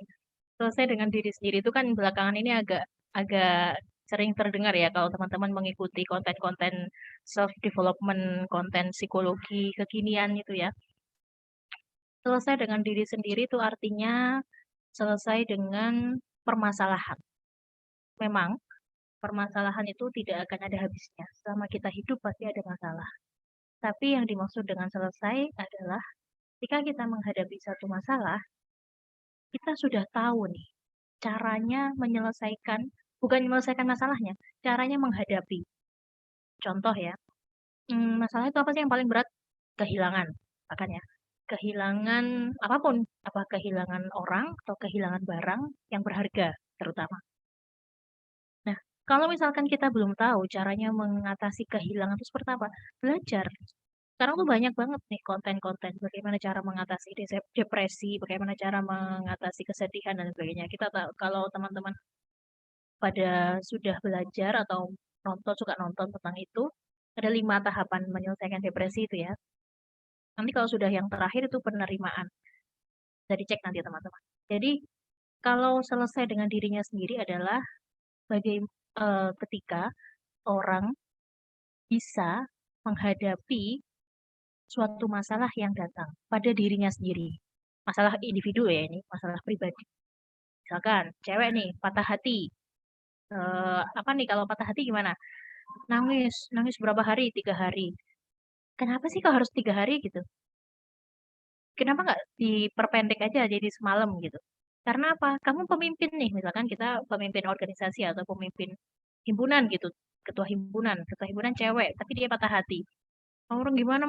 selesai dengan diri sendiri itu kan belakangan ini agak sering terdengar ya kalau teman-teman mengikuti konten-konten self development, konten psikologi kekinian itu ya. Selesai dengan diri sendiri itu artinya selesai dengan permasalahan. Memang permasalahan itu tidak akan ada habisnya. Selama kita hidup pasti ada masalah. Tapi yang dimaksud dengan selesai adalah ketika kita menghadapi satu masalah, kita sudah tahu nih caranya menyelesaikan, bukan menyelesaikan masalahnya, caranya menghadapi. Contoh ya, masalah itu apa sih yang paling berat? Kehilangan, makanya kehilangan apapun, apa kehilangan orang atau kehilangan barang yang berharga terutama. Nah, kalau misalkan kita belum tahu caranya mengatasi kehilangan itu seperti apa, belajar. Sekarang tuh banyak banget nih konten-konten bagaimana cara mengatasi depresi, bagaimana cara mengatasi kesedihan dan sebagainya. Kita tahu kalau teman-teman pada sudah belajar atau suka nonton tentang itu, Ada 5 tahapan menyelesaikan depresi itu ya. Nanti kalau sudah yang terakhir itu penerimaan. Bisa dicek nanti teman-teman. Jadi kalau selesai dengan dirinya sendiri adalah ketika orang bisa menghadapi suatu masalah yang datang pada dirinya sendiri. Masalah individu ya ini, masalah pribadi. Misalkan cewek nih patah hati. Apa nih kalau patah hati gimana? Nangis berapa hari? 3 hari. Kenapa sih kok harus 3 hari gitu? Kenapa nggak diperpendek aja jadi semalam gitu? Karena apa? Kamu pemimpin nih, misalkan kita pemimpin organisasi atau pemimpin himpunan gitu, ketua himpunan cewek, tapi dia patah hati. Orang gimana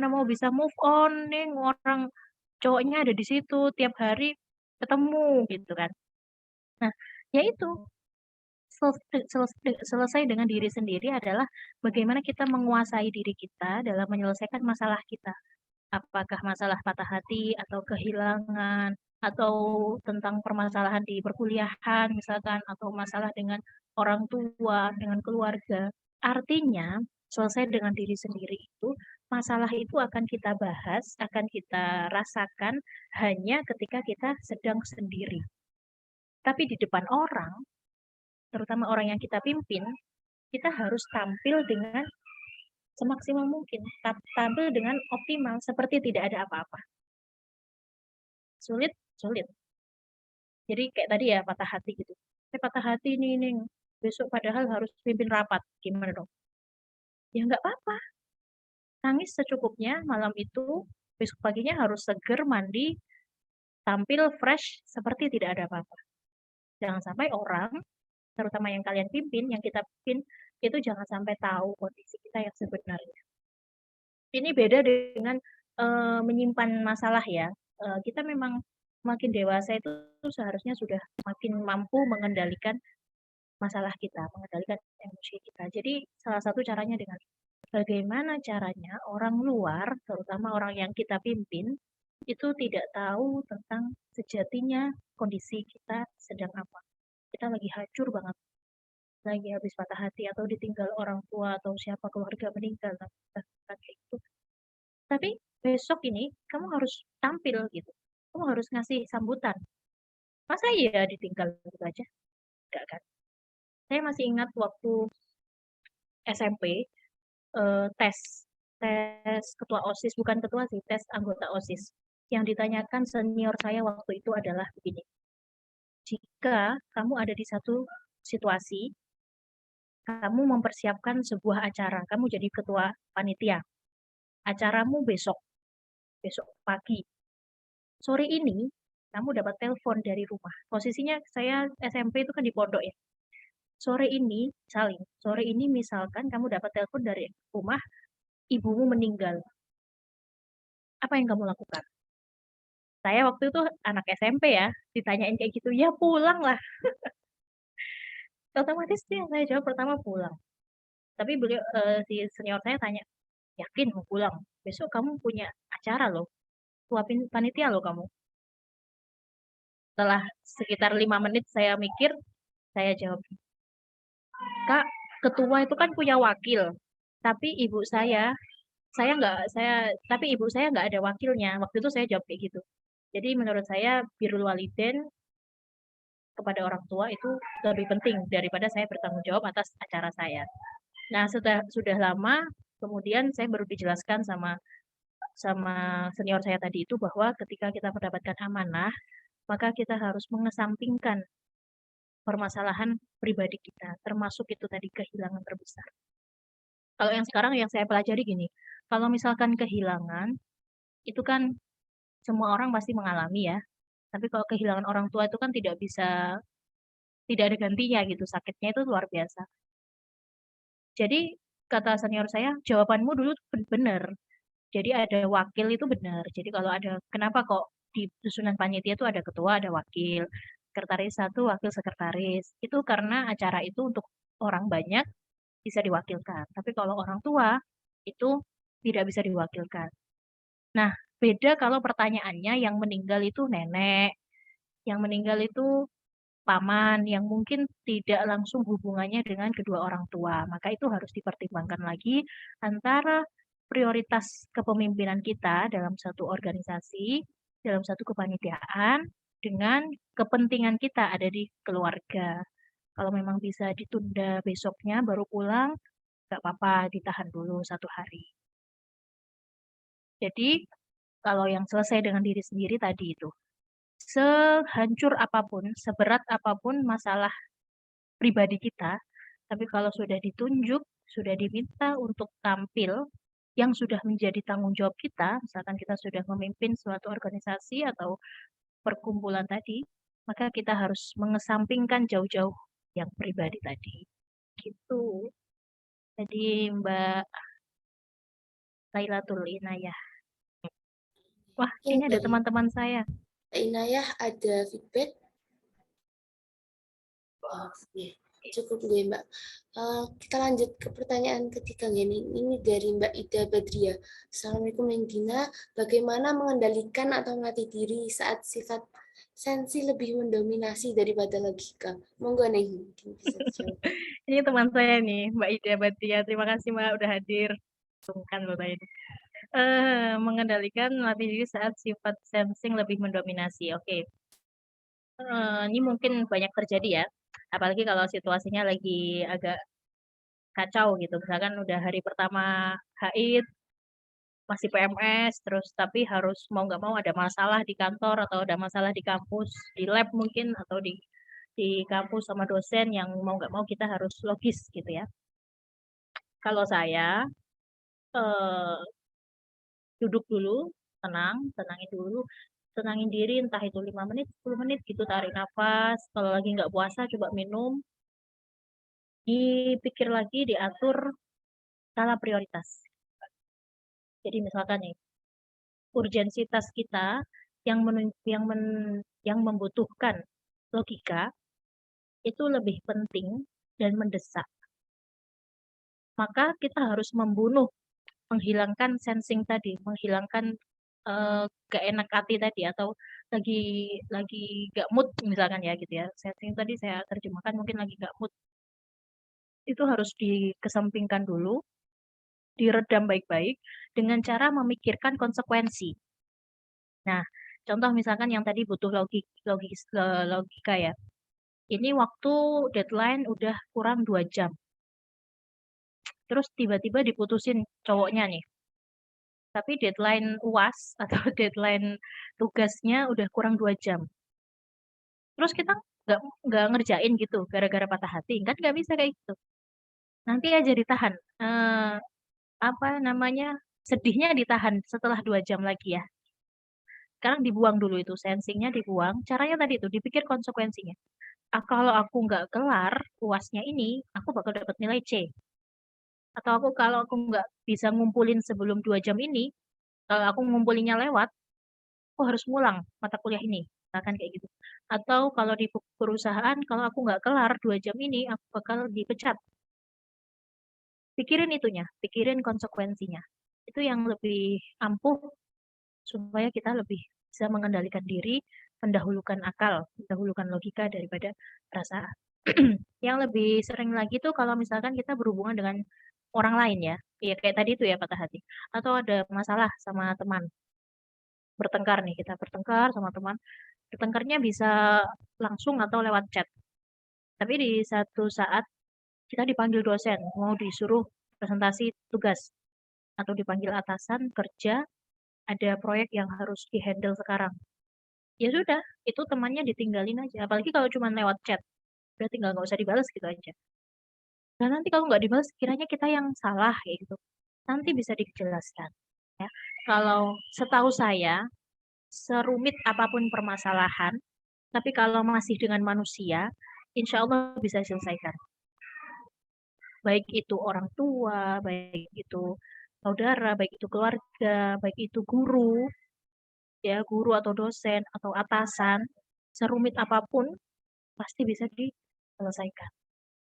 mau bisa move on nih, orang cowoknya ada di situ tiap hari ketemu gitu kan. Nah, ya itu selesai dengan diri sendiri adalah bagaimana kita menguasai diri kita dalam menyelesaikan masalah kita. Apakah masalah patah hati atau kehilangan atau tentang permasalahan di perkuliahan misalkan atau masalah dengan orang tua, dengan keluarga. Artinya, selesai dengan diri sendiri itu, masalah itu akan kita bahas, akan kita rasakan hanya ketika kita sedang sendiri. Tapi di depan orang, terutama orang yang kita pimpin, kita harus tampil dengan semaksimal mungkin, tampil dengan optimal, seperti tidak ada apa-apa. Sulit. Jadi kayak tadi ya, patah hati gitu. Saya patah hati nih, besok padahal harus pimpin rapat. Gimana dong? Ya nggak apa-apa. Nangis secukupnya malam itu, besok paginya harus seger, mandi, tampil fresh, seperti tidak ada apa-apa. Jangan sampai orang, terutama yang kalian pimpin, yang kita pimpin, itu jangan sampai tahu kondisi kita yang sebenarnya. Ini beda dengan menyimpan masalah ya. Kita memang makin dewasa itu seharusnya sudah makin mampu mengendalikan masalah kita, mengendalikan emosi kita. Jadi salah satu caranya dengan bagaimana caranya orang luar, terutama orang yang kita pimpin, itu tidak tahu tentang sejatinya kondisi kita sedang apa. Kita lagi hancur banget, lagi habis patah hati atau ditinggal orang tua atau siapa keluarga meninggal, kayak gitu. Tapi besok ini kamu harus tampil gitu. Kamu harus ngasih sambutan. Masa iya ditinggal gitu aja? Enggak kan? Saya masih ingat waktu SMP tes ketua OSIS, bukan ketua sih, tes anggota OSIS. Yang ditanyakan senior saya waktu itu adalah begini. Jika kamu ada di satu situasi, kamu mempersiapkan sebuah acara, kamu jadi ketua panitia. Acaramu besok pagi. Sore ini kamu dapat telepon dari rumah. Posisinya saya SMP itu kan di pondok ya. Sore ini misalkan kamu dapat telepon dari rumah, ibumu meninggal. Apa yang kamu lakukan? Saya waktu itu anak SMP ya, ditanyain kayak gitu, ya pulang lah. Otomatis sih yang saya jawab pertama pulang. Tapi beliau si senior saya tanya, yakin mau pulang? Besok kamu punya acara loh, suapin panitia loh kamu. Setelah sekitar 5 menit saya mikir, saya jawab, Kak, ketua itu kan punya wakil, tapi ibu tapi ibu saya nggak ada wakilnya. Waktu itu saya jawab kayak gitu. Jadi menurut saya birrul walidain kepada orang tua itu lebih penting daripada saya bertanggung jawab atas acara saya. Nah, sudah lama kemudian saya baru dijelaskan sama senior saya tadi itu bahwa ketika kita mendapatkan amanah, maka kita harus mengesampingkan permasalahan pribadi kita, termasuk itu tadi kehilangan terbesar. Kalau yang sekarang yang saya pelajari gini, kalau misalkan kehilangan, itu kan semua orang pasti mengalami ya. Tapi kalau kehilangan orang tua itu kan tidak ada gantinya gitu, sakitnya itu luar biasa. Jadi kata senior saya, jawabanmu dulu benar. Jadi ada wakil itu benar. Jadi kalau ada, kenapa kok di susunan panitia itu ada ketua, ada wakil, sekretaris satu, wakil sekretaris. Itu karena acara itu untuk orang banyak bisa diwakilkan. Tapi kalau orang tua itu tidak bisa diwakilkan. Nah, beda kalau pertanyaannya yang meninggal itu nenek, yang meninggal itu paman yang mungkin tidak langsung hubungannya dengan kedua orang tua. Maka itu harus dipertimbangkan lagi antara prioritas kepemimpinan kita dalam satu organisasi, dalam satu kepanitiaan, dengan kepentingan kita ada di keluarga. Kalau memang bisa ditunda besoknya baru pulang, nggak apa-apa, ditahan dulu 1 hari. Jadi, kalau yang selesai dengan diri sendiri tadi itu, sehancur apapun, seberat apapun masalah pribadi kita, tapi kalau sudah ditunjuk, sudah diminta untuk tampil, yang sudah menjadi tanggung jawab kita, misalkan kita sudah memimpin suatu organisasi atau perkumpulan tadi, maka kita harus mengesampingkan jauh-jauh yang pribadi tadi. Gitu. Jadi Mbak Lailatul Inayah. Wah, ini ada teman-teman saya. Mbak Inayah ada feedback? Oke, cukup gue Mbak. Kita lanjut ke pertanyaan ketiga nih. Ini dari Mbak Ida Badria. Assalamualaikum Dina. Bagaimana mengendalikan atau melatih diri saat sifat sensi lebih mendominasi daripada logika? Monggo nih, mungkin bisa dijawab. Ini teman saya nih, Mbak Ida Badria. Terima kasih Mbak udah hadir. Sungkan Mbak ini. Mengendalikan melatih diri saat sifat sensing lebih mendominasi. Oke. Ini mungkin banyak terjadi ya. Apalagi kalau situasinya lagi agak kacau gitu. Misalkan udah hari pertama haid, masih PMS, terus tapi harus mau nggak mau ada masalah di kantor atau ada masalah di kampus, di lab mungkin, atau di kampus sama dosen yang mau nggak mau kita harus logis gitu ya. Kalau saya duduk dulu, tenangin dulu, tenangin diri entah itu 5 menit, 10 menit gitu, tarik nafas. Kalau lagi nggak puasa coba minum, dipikir lagi, diatur skala prioritas. Jadi misalkan nih, urgensitas kita yang membutuhkan logika itu lebih penting dan mendesak. Maka kita harus menghilangkan sensing tadi, menghilangkan gak enak hati tadi, atau lagi gak mood misalkan ya gitu ya. Sensing tadi saya terjemahkan mungkin lagi gak mood. Itu harus dikesampingkan dulu, diredam baik-baik dengan cara memikirkan konsekuensi. Nah, contoh misalkan yang tadi butuh logika ya. Ini waktu deadline udah kurang 2 jam. Terus tiba-tiba diputusin cowoknya nih. Tapi deadline UAS atau deadline tugasnya udah kurang 2 jam. Terus kita nggak ngerjain gitu gara-gara patah hati. Kan nggak bisa kayak gitu. Nanti aja ditahan. Apa namanya? Sedihnya ditahan setelah 2 jam lagi ya. Sekarang dibuang dulu itu, sensingnya dibuang. Caranya tadi itu, dipikir konsekuensinya. Kalau aku nggak kelar UASnya ini, aku bakal dapat nilai C. Atau kalau aku nggak bisa ngumpulin sebelum 2 jam ini, kalau aku ngumpulinnya lewat, aku harus ngulang mata kuliah ini. Misalkan kayak gitu. Atau kalau di perusahaan, kalau aku nggak kelar 2 jam ini, aku bakal dipecat. Pikirin itunya, pikirin konsekuensinya. Itu yang lebih ampuh supaya kita lebih bisa mengendalikan diri, mendahulukan akal, mendahulukan logika daripada perasaan. Yang lebih sering lagi tuh kalau misalkan kita berhubungan dengan orang lain ya, ya kayak tadi tuh ya patah hati, atau ada masalah sama teman, bertengkar nih, kita bertengkar sama teman, bertengkarnya bisa langsung atau lewat chat. Tapi di satu saat kita dipanggil dosen, mau disuruh presentasi tugas, atau dipanggil atasan kerja, ada proyek yang harus dihandle sekarang. Ya sudah, itu temannya ditinggalin aja. Apalagi kalau cuma lewat chat, udah tinggal nggak usah dibalas gitu aja. Dan nanti kalau nggak dibalas, kiranya kita yang salah kayak gitu. Nanti bisa dijelaskan. Ya. Kalau setahu saya, serumit apapun permasalahan, tapi kalau masih dengan manusia, insya Allah bisa diselesaikan. Baik itu orang tua, baik itu saudara, baik itu keluarga, baik itu guru, ya guru atau dosen atau atasan, serumit apapun pasti bisa diselesaikan.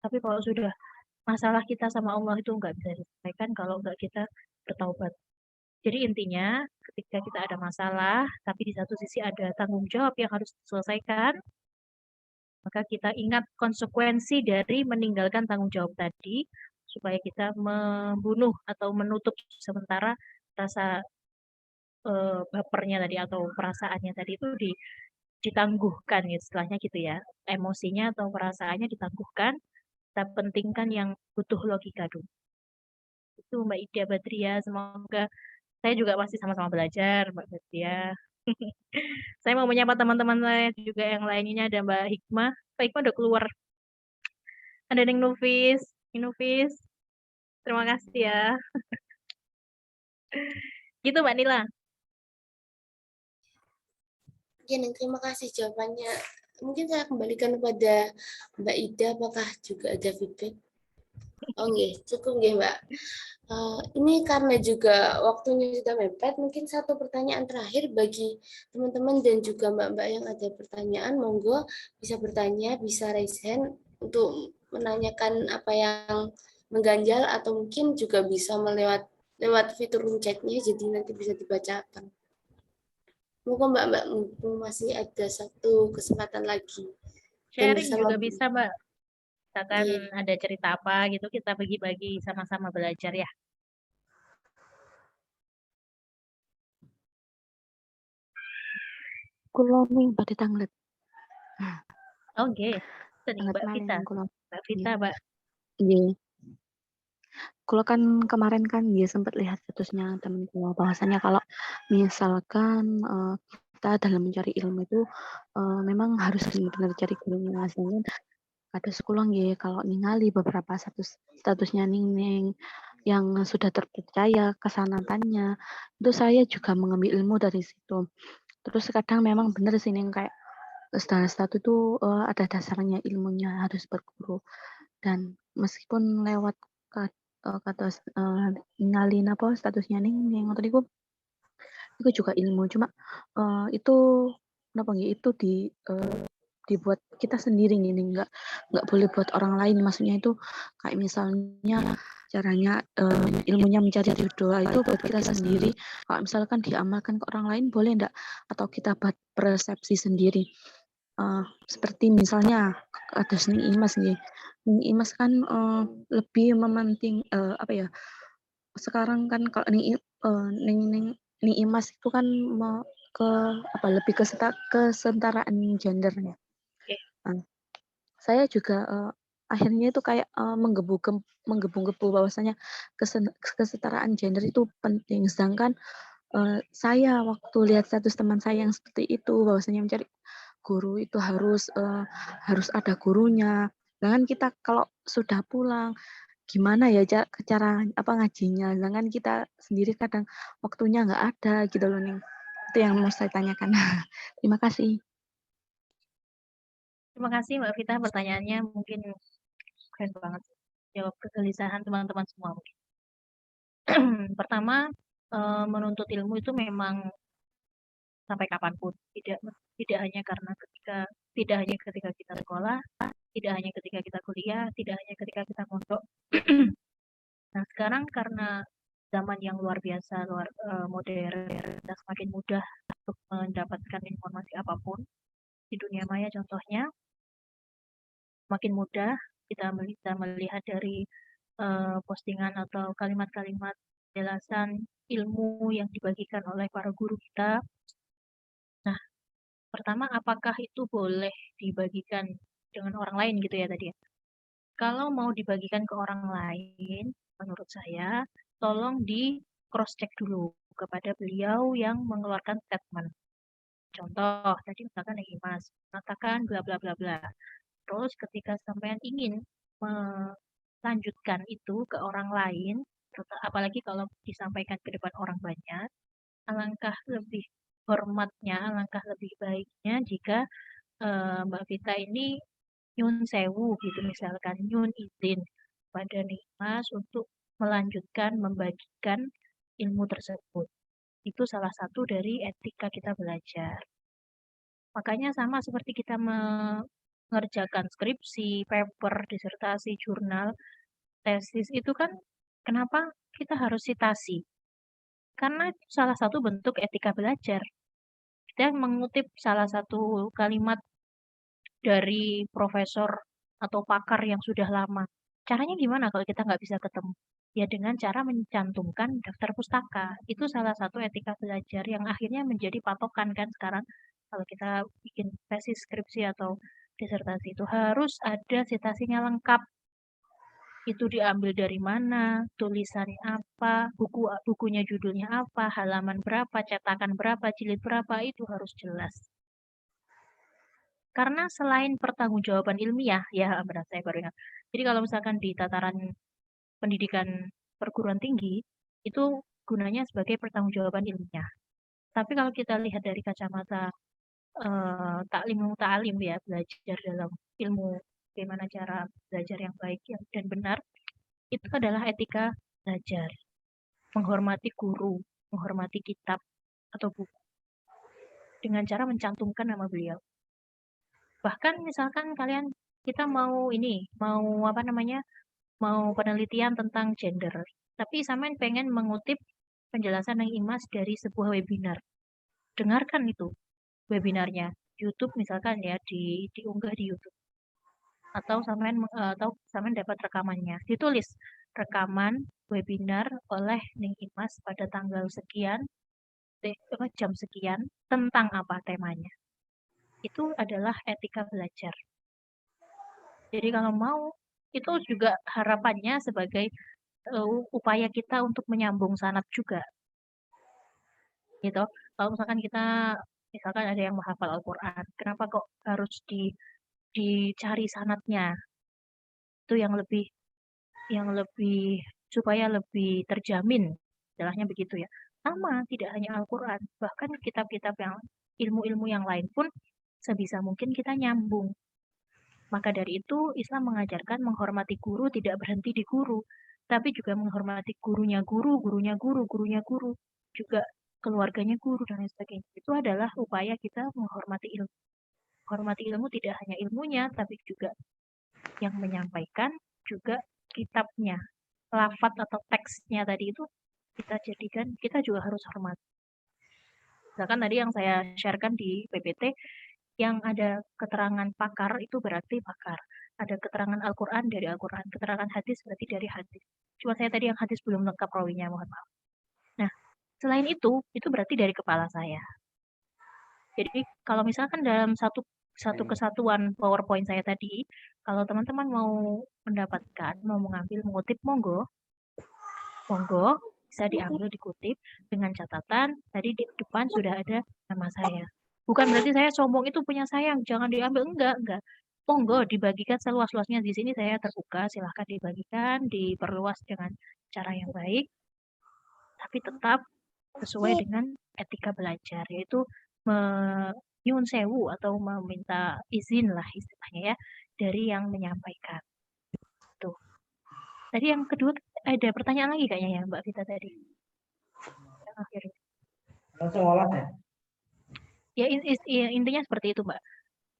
Tapi kalau sudah masalah kita sama Allah itu nggak bisa diselesaikan kalau nggak kita bertaubat. Jadi intinya ketika kita ada masalah, tapi di satu sisi ada tanggung jawab yang harus diselesaikan, Maka kita ingat konsekuensi dari meninggalkan tanggung jawab tadi, supaya kita membunuh atau menutup sementara rasa bapernya tadi atau perasaannya tadi itu ditangguhkan ya, istilahnya gitu ya. Emosinya atau perasaannya ditangguhkan, kita pentingkan yang butuh logika dulu. Itu Mbak Ida Badria, semoga saya juga masih sama-sama belajar, Mbak Badria. Saya mau menyapa teman-teman saya juga yang lainnya, ada Mbak Hikmah. Mbak Hikmah udah keluar. Ada Neng Nufis. Neng Nufis, terima kasih ya. Gitu Mbak Nila. Ya, Neng, terima kasih jawabannya. Mungkin saya kembalikan kepada Mbak Ida, apakah juga ada feedback? Oh, nggih, cukup nggih, Mbak. Ini karena juga waktunya sudah mepet, mungkin satu pertanyaan terakhir bagi teman-teman dan juga Mbak-Mbak yang ada pertanyaan, monggo bisa bertanya, bisa raise hand untuk menanyakan apa yang mengganjal atau mungkin juga bisa lewat fitur room chat-nya, jadi nanti bisa dibacakan. Monggo Mbak-Mbak, mumpung masih ada satu kesempatan lagi. Dan Sharing bersama juga bisa Mbak. Misalkan Iya. ada cerita apa gitu, kita bagi-bagi sama-sama belajar ya. Kulo ning badhe tanglet. Oke. Nih Tanglet Mbak malih Vita. kulo. Mbak Vita, Mbak. Nggih. Kulo kan kemarin kan ya sempat lihat statusnya temen kulo bahwasanya kalau misalkan kita dalam mencari ilmu itu memang harus benar-benar cari gurunya. Sedangkan kados kulo nggih kalau ningali beberapa statusnya Ning yang sudah terpercaya kesanatannya, itu saya juga mengambil ilmu dari situ. Terus kadang memang benar sih Ning kayak status itu ada dasarnya ilmunya harus berguru. Dan meskipun lewat kados ningali napa statusnya Ning ngoten niku juga ilmu cuma itu napa nggih itu dibuat kita sendiri nih nggak boleh buat orang lain, maksudnya itu kayak misalnya caranya ilmunya mencari jodoh itu buat kita sendiri, kalau misalkan diamalkan ke orang lain boleh enggak, atau kita buat persepsi sendiri. Seperti misalnya kados Ning Imas nggih. Ning Imas kan lebih mementing apa ya, sekarang kan kalau Ning Imas itu kan ke apa, lebih kesetaraan gender ya. Oke. Saya juga akhirnya itu kayak menggebu-gebu bahwasanya kesetaraan gender itu penting. Sedangkan saya waktu lihat status teman saya yang seperti itu, bahwasanya mencari guru itu harus ada gurunya. Sedangkan kita kalau sudah pulang, gimana ya cara apa ngajinya? Sedangkan kita sendiri kadang waktunya nggak ada gitu loh Ning. Itu yang mau saya tanyakan. Terima kasih. Terima kasih Mbak Vita, pertanyaannya mungkin keren banget. Jawab kegelisahan teman-teman semua mungkin. Pertama, menuntut ilmu itu memang sampai kapanpun, tidak hanya ketika kita sekolah, tidak hanya ketika kita kuliah, tidak hanya ketika kita mondok. Nah, sekarang karena zaman yang luar biasa, modern, kita semakin mudah untuk mendapatkan informasi apapun di dunia maya contohnya, makin mudah kita bisa melihat dari postingan atau kalimat-kalimat penjelasan ilmu yang dibagikan oleh para guru kita. Nah, pertama, apakah itu boleh dibagikan dengan orang lain gitu ya tadi ya? Kalau mau dibagikan ke orang lain, menurut saya, tolong di cross check dulu kepada beliau yang mengeluarkan statement. Contoh, tadi misalkan yang Imas mengatakan bla bla bla bla. Terus ketika sampean ingin melanjutkan itu ke orang lain, apalagi kalau disampaikan ke depan orang banyak, alangkah lebih hormatnya, alangkah lebih baiknya jika Mbak Vita ini nyun sewu gitu, misalkan nyun izin pada Nimas untuk melanjutkan membagikan ilmu tersebut. Itu salah satu dari etika kita belajar. Makanya sama seperti kita mengerjakan skripsi, paper, disertasi, jurnal, tesis itu kan kenapa kita harus citasi? Karena itu salah satu bentuk etika belajar. Kita mengutip salah satu kalimat dari profesor atau pakar yang sudah lama. Caranya gimana kalau kita nggak bisa ketemu? Ya dengan cara mencantumkan daftar pustaka. Itu salah satu etika belajar yang akhirnya menjadi patokan kan sekarang kalau kita bikin tesis, skripsi, atau disertasi itu harus ada citasinya lengkap. Itu diambil dari mana, tulisannya apa, bukunya judulnya apa, halaman berapa, cetakan berapa, jilid berapa, itu harus jelas. Karena selain pertanggungjawaban ilmiah, ya benar saya baru ingat. Jadi kalau misalkan di tataran pendidikan perguruan tinggi, itu gunanya sebagai pertanggungjawaban ilmiah. Tapi kalau kita lihat dari kacamata taklim ta'alim ya, belajar dalam ilmu, bagaimana cara belajar yang baik dan benar, itu adalah etika belajar. Menghormati guru, menghormati kitab atau buku. Dengan cara mencantumkan nama beliau. Bahkan misalkan kalian, kita mau mau penelitian tentang gender. Tapi Samen pengen mengutip penjelasan yang Imas dari sebuah webinar. Dengarkan itu webinarnya. YouTube misalkan ya, diunggah di YouTube. Atau Samen dapat rekamannya. Ditulis rekaman webinar oleh Ning Imas pada tanggal sekian, jam sekian, tentang apa temanya. Itu adalah etika belajar. Jadi kalau mau, itu juga harapannya sebagai upaya kita untuk menyambung sanad juga. Gitu. Kalau misalkan ada yang menghafal Al-Quran, kenapa kok harus dicari sanadnya? Itu yang lebih supaya lebih terjamin, istilahnya begitu ya. Sama, tidak hanya Al-Quran, bahkan kitab-kitab yang ilmu-ilmu yang lain pun sebisa mungkin kita nyambung. Maka dari itu, Islam mengajarkan menghormati guru tidak berhenti di guru, tapi juga menghormati gurunya guru, gurunya guru, gurunya guru, juga keluarganya guru, dan lain sebagainya. Itu adalah upaya kita menghormati ilmu. Menghormati ilmu tidak hanya ilmunya, tapi juga yang menyampaikan, juga kitabnya. Lafaz atau teksnya tadi itu kita jadikan, kita juga harus hormat. Misalkan tadi yang saya sharekan di PPT, yang ada keterangan pakar itu berarti pakar. Ada keterangan Al-Quran dari Al-Quran, keterangan hadis berarti dari hadis. Cuma saya tadi yang hadis belum lengkap rawinya, mohon maaf. Nah, selain itu berarti dari kepala saya. Jadi kalau misalkan dalam satu kesatuan PowerPoint saya tadi, kalau teman-teman mau mendapatkan, mau mengambil, mengutip, monggo, bisa diambil, dikutip dengan catatan tadi di depan sudah ada nama saya. Bukan berarti saya sombong itu punya saya, jangan diambil, enggak. Monggo dibagikan seluas-luasnya, di sini saya terbuka, silahkan dibagikan, diperluas dengan cara yang baik, tapi tetap sesuai dengan etika belajar, yaitu nyun sewu atau meminta izin lah istilahnya ya dari yang menyampaikan. Tuh. Tadi yang kedua ada pertanyaan lagi kayaknya ya Mbak Vita tadi. Yang akhirnya. Ya intinya seperti itu Mbak.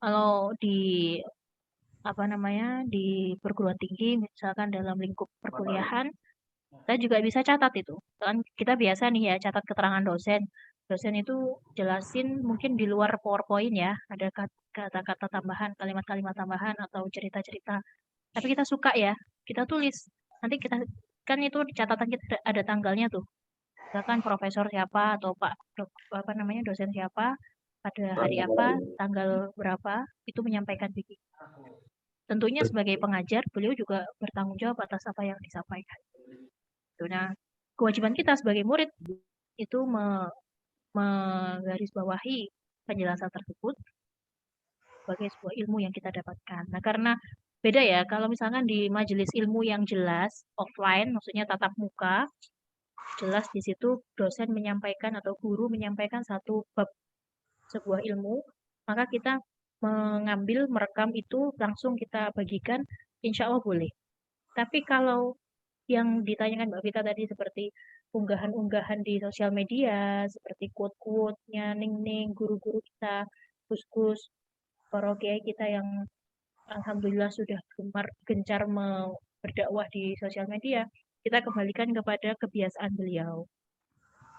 Kalau di di perguruan tinggi misalkan dalam lingkup perkuliahan, kita juga bisa catat itu. Kan kita biasa nih ya catat keterangan dosen. Dosen itu jelasin mungkin di luar PowerPoint ya, ada kata-kata tambahan, kalimat-kalimat tambahan atau cerita-cerita. Tapi kita suka ya, kita tulis. Nanti kita kan itu di catatan kita ada tanggalnya tuh. Misalkan profesor siapa atau dosen siapa pada hari apa, tanggal berapa itu menyampaikan begitu. Tentunya sebagai pengajar beliau juga bertanggung jawab atas apa yang disampaikan. Nah, kewajiban kita sebagai murid itu menggarisbawahi penjelasan tersebut sebagai sebuah ilmu yang kita dapatkan. Nah, karena beda ya, kalau misalkan di majelis ilmu yang jelas, offline, maksudnya tatap muka, jelas di situ dosen menyampaikan atau guru menyampaikan satu bab sebuah ilmu, maka kita mengambil, merekam itu, langsung kita bagikan, insya Allah boleh. Tapi kalau yang ditanyakan Mbak Vita tadi seperti unggahan-unggahan di sosial media, seperti quote-quote-nya Ning-Ning, guru-guru kita, Gus-Gus, para kiai kita yang alhamdulillah sudah gencar berdakwah di sosial media, kita kembalikan kepada kebiasaan beliau.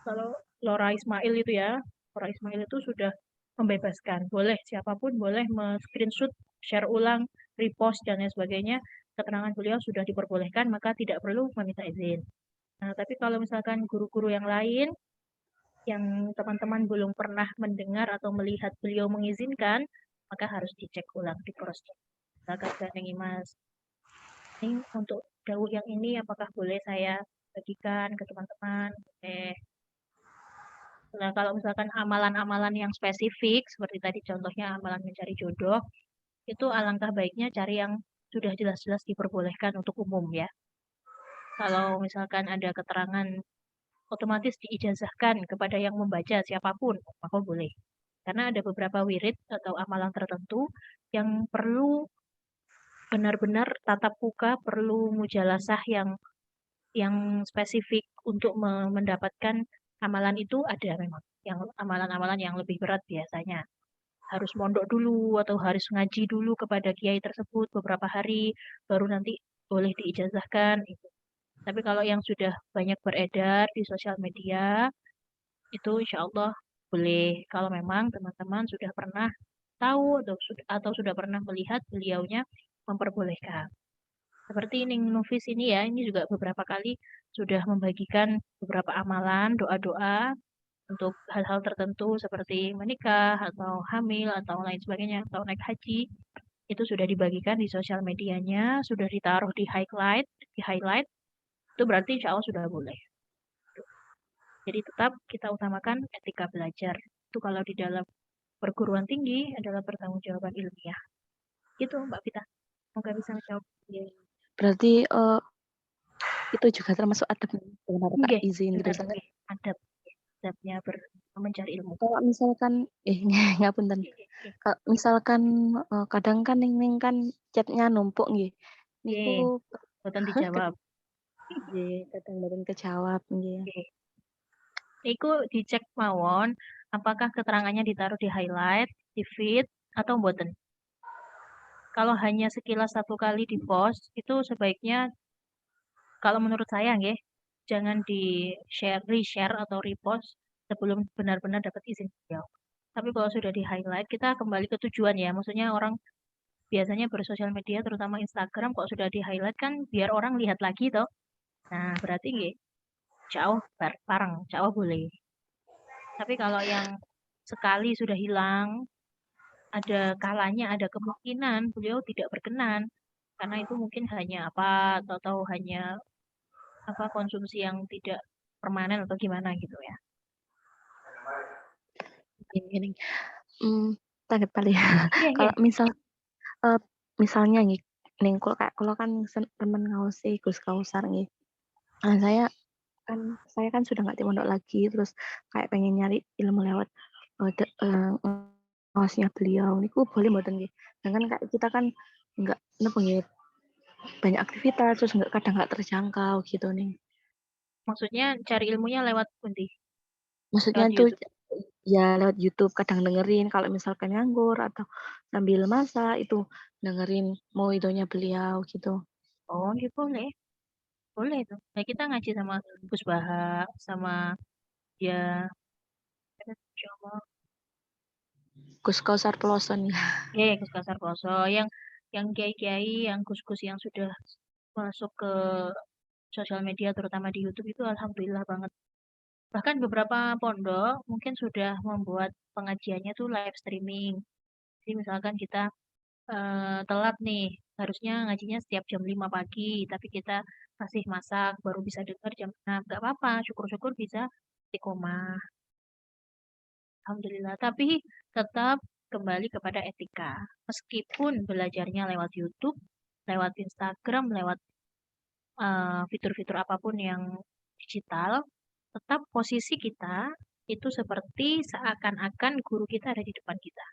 Kalau Lora Ismail itu ya, Lora Ismail itu sudah membebaskan. Boleh, siapapun boleh screenshot, share ulang, repost, dan lain sebagainya. Keterangan beliau sudah diperbolehkan, maka tidak perlu meminta izin. Nah, tapi kalau misalkan guru-guru yang lain, yang teman-teman belum pernah mendengar atau melihat beliau mengizinkan, maka harus dicek ulang, di cross check. Misalkan gandeng Mas, ini untuk dawuh yang ini apakah boleh saya bagikan ke teman-teman? Oke. Nah, kalau misalkan amalan-amalan yang spesifik, seperti tadi contohnya amalan mencari jodoh, itu alangkah baiknya cari yang sudah jelas-jelas diperbolehkan untuk umum ya. Kalau misalkan ada keterangan otomatis diijazahkan kepada yang membaca siapapun, maka boleh. Karena ada beberapa wirid atau amalan tertentu yang perlu benar-benar tatap muka, perlu mujalasah yang spesifik untuk mendapatkan amalan itu ada memang. Yang amalan-amalan yang lebih berat biasanya harus mondok dulu atau harus ngaji dulu kepada kiai tersebut beberapa hari, baru nanti boleh diijazahkan. Tapi kalau yang sudah banyak beredar di sosial media, itu insya Allah boleh. Kalau memang teman-teman sudah pernah tahu atau sudah pernah melihat beliaunya memperbolehkan. Seperti Ning Nufis ini ya, ini juga beberapa kali sudah membagikan beberapa amalan, doa-doa untuk hal-hal tertentu seperti menikah atau hamil atau lain sebagainya atau naik haji. Itu sudah dibagikan di sosial medianya, sudah ditaruh di highlight, itu berarti insya Allah sudah boleh. Jadi tetap kita utamakan etika belajar. Itu kalau di dalam perguruan tinggi adalah pertanggungjawaban ilmiah. Gitu Mbak Vita. Semoga bisa menjawab. Berarti itu juga termasuk adab dengan kata Oke, izin gitu. benar. Adabnya mencari ilmu. Kalau misalkan ngapunten. Kalau misalkan kadang kan ning kan chatnya numpuk nggih. Niku Boten dijawab. nggih kadang mboten kejawab nggih. Iku dicek mawon apakah keterangannya ditaruh di highlight, di feed, atau mboten. Kalau hanya sekilas satu kali di post, itu sebaiknya kalau menurut saya nggih, jangan reshare atau repost sebelum benar-benar dapat izin beliau. Tapi kalau sudah di highlight, kita kembali ke tujuan ya. Maksudnya orang biasanya bersosial media, terutama Instagram, kok sudah di highlight kan biar orang lihat lagi toh. Nah, berarti nggih, jauh bareng, jauh boleh. Tapi kalau yang sekali sudah hilang, ada kalanya, ada kemungkinan beliau tidak berkenan. Karena itu mungkin hanya atau hanya konsumsi yang tidak permanen atau gimana gitu ya. Gini. Tangkep kali ya. Kalau misalnya nih, kalau kan temen ngausi Gus Kausar nih. Nah, saya kan sudah nggak di pondok lagi, terus kayak pengen nyari ilmu lewat ngausnya beliau. Niku boleh mboten nggih? Sedangkan kayak kita kan nggak banyak aktivitas, terus kadang nggak terjangkau gitu nih. Maksudnya cari ilmunya lewat pundi? Maksudnya Lewat itu YouTube. ya lewat YouTube kadang dengerin kalau misalkan nganggur atau sambil masak itu dengerin mauidhonya beliau gitu. Oh, gitu boleh. Boleh itu. Nah, kita ngaji sama Gus Baha, sama ya, insyaallah. Gus Kausar Peloson ya. Gus Kasar Poso. Yang kiai-kiai, yang gus-gus yang sudah masuk ke sosial media, terutama di YouTube itu alhamdulillah banget. Bahkan beberapa pondok mungkin sudah membuat pengajiannya tuh live streaming. Jadi misalkan kita telat nih, harusnya ngajinya setiap jam 5 pagi, tapi kita masih masak, baru bisa dengar jam 6. Gak apa-apa, syukur-syukur bisa istiqomah. Alhamdulillah. Tapi tetap kembali kepada etika. Meskipun belajarnya lewat YouTube, lewat Instagram, lewat fitur-fitur apapun yang digital, tetap posisi kita itu seperti seakan-akan guru kita ada di depan kita.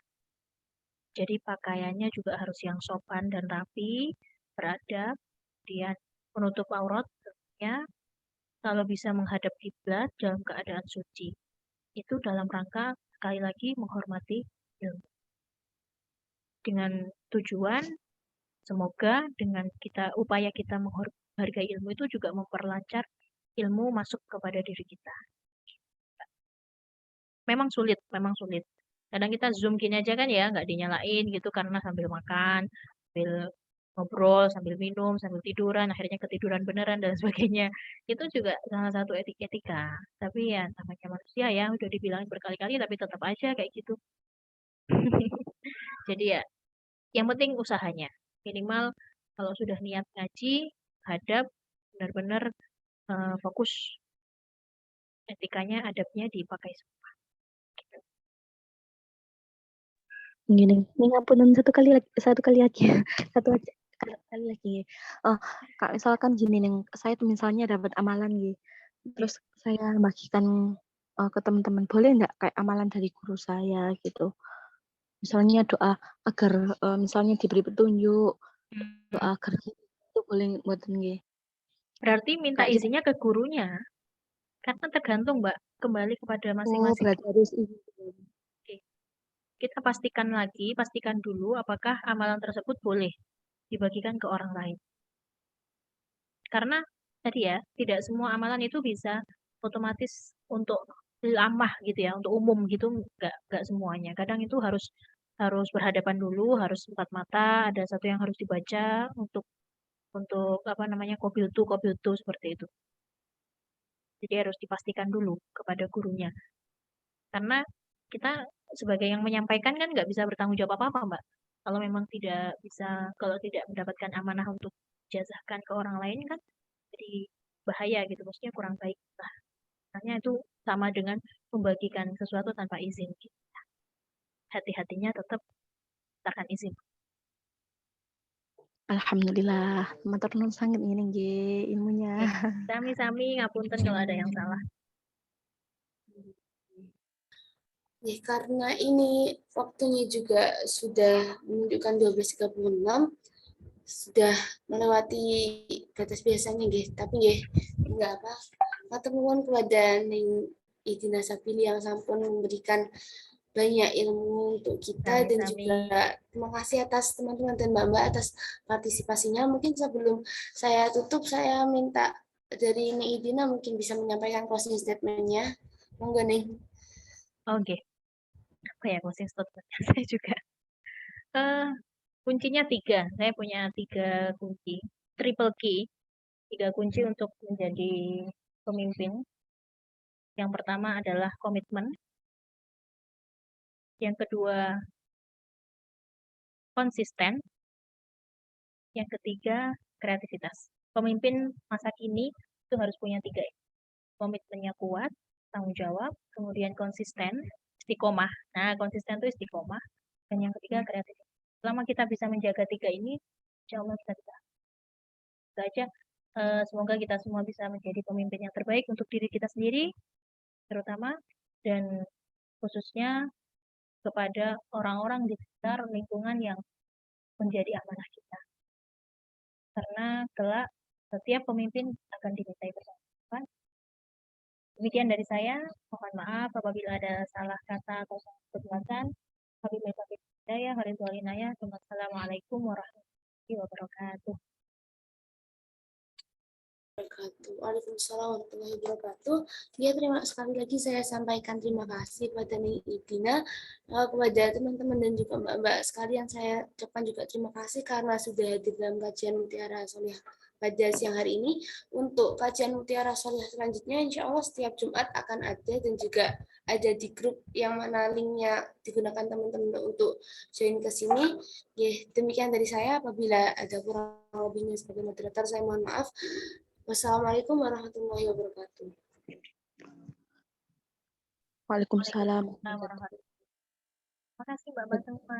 Jadi pakaiannya juga harus yang sopan dan rapi, beradab, kemudian menutup aurat tentunya, kalau bisa menghadap kiblat dalam keadaan suci. Itu dalam rangka sekali lagi menghormati ilmu. Dengan tujuan semoga dengan upaya kita menghargai ilmu itu juga memperlancar ilmu masuk kepada diri kita. Memang sulit. Kadang kita Zoom gini aja kan ya, nggak dinyalain gitu karena sambil makan, sambil ngobrol, sambil minum, sambil tiduran, akhirnya ketiduran beneran dan sebagainya. Itu juga salah satu etika. Tapi ya namanya manusia ya, udah dibilangin berkali-kali tapi tetap aja kayak gitu. Jadi ya, yang penting usahanya. Minimal kalau sudah niat ngaji, hadap, benar-benar fokus etikanya, adabnya dipakai semua. Gitu. Gini, ini ngapunten satu kali lagi, kali lagi. Kak, misalkan gini nih, saya tuh misalnya dapat amalan gitu, terus saya bagikan ke teman-teman, boleh nggak kayak amalan dari guru saya gitu? Misalnya doa agar misalnya diberi petunjuk, doa agar itu boleh buatan nggih. Berarti minta Kayak gitu. izinnya ke gurunya. Karena tergantung, Mbak, kembali kepada Oh, masing-masing. berarti harus izin. Oke. Kita pastikan dulu apakah amalan tersebut boleh dibagikan ke orang lain. Karena tadi ya, tidak semua amalan itu bisa otomatis untuk amah gitu ya, untuk umum gitu, nggak semuanya. Kadang itu harus berhadapan dulu, harus empat mata, ada satu yang harus dibaca untuk apa namanya kobiltu seperti itu. Jadi harus dipastikan dulu kepada gurunya. Karena kita sebagai yang menyampaikan kan nggak bisa bertanggung jawab apa-apa, Mbak. Kalau memang kalau tidak mendapatkan amanah untuk jazahkan ke orang lain kan jadi bahaya gitu, maksudnya kurang baik lah. Makanya itu sama dengan membagikan sesuatu tanpa izin. Hati-hatinya tetap mintakan izin. Alhamdulillah, matur nuwun sanget ngene nggih ilmunya. Sami-sami ngapunten kalau ada yang salah. Ya, karena ini waktunya juga sudah menunjukkan 12.36, sudah melewati batas biasanya nggih, tapi nggih enggak apa. Matur nuwun kepada Ning Idina Sapili yang sampun memberikan banyak ilmu untuk kita, dan Sami-sami. juga terima kasih atas teman-teman dan mbak-mbak atas partisipasinya. Mungkin sebelum saya tutup, saya minta dari Ning Idina mungkin bisa menyampaikan closing statement-nya. Monggo Ning. Oke. Apa ya closing statement-nya saya juga. Kuncinya 3. Saya punya 3 kunci. Triple key. 3 kunci untuk menjadi pemimpin. Yang pertama adalah komitmen. Yang kedua, konsisten. Yang ketiga, kreativitas. Pemimpin masa kini itu harus punya 3. Komitmennya kuat, tanggung jawab, kemudian konsisten, istiqomah. Nah, konsisten itu istiqomah. Dan yang ketiga, kreativitas. Selama kita bisa menjaga 3 ini, insya Allah kita bisa. Itu aja. Semoga kita semua bisa menjadi pemimpin yang terbaik untuk diri kita sendiri, terutama, dan khususnya kepada orang-orang di sekitar lingkungan yang menjadi amanah kita. Karena kelak setiap pemimpin akan dimintai pertanggungjawaban. Demikian dari saya. Mohon maaf apabila ada salah kata atau salah perbuatan. Wabillahi hidayah, Wassalamualaikum warahmatullahi wabarakatuh. Waalaikumsalam warahmatullahi wabarakatuh. Ya, sekali lagi saya sampaikan terima kasih kepada Ning Idina, kepada teman-teman dan juga mbak-mbak sekalian. Saya ucapkan juga terima kasih karena sudah hadir dalam kajian Mutiara Sholiah pada siang hari ini. Untuk kajian Mutiara Sholiah selanjutnya, insya Allah setiap Jumat akan ada, dan juga ada di grup yang mana linknya digunakan teman-teman untuk join ke sini. Ya, demikian dari saya. Apabila ada kurang lebihnya sebagai moderator, saya mohon maaf. Wassalamualaikum warahmatullahi wabarakatuh. Waalaikumsalam. Terima kasih Mbak semua.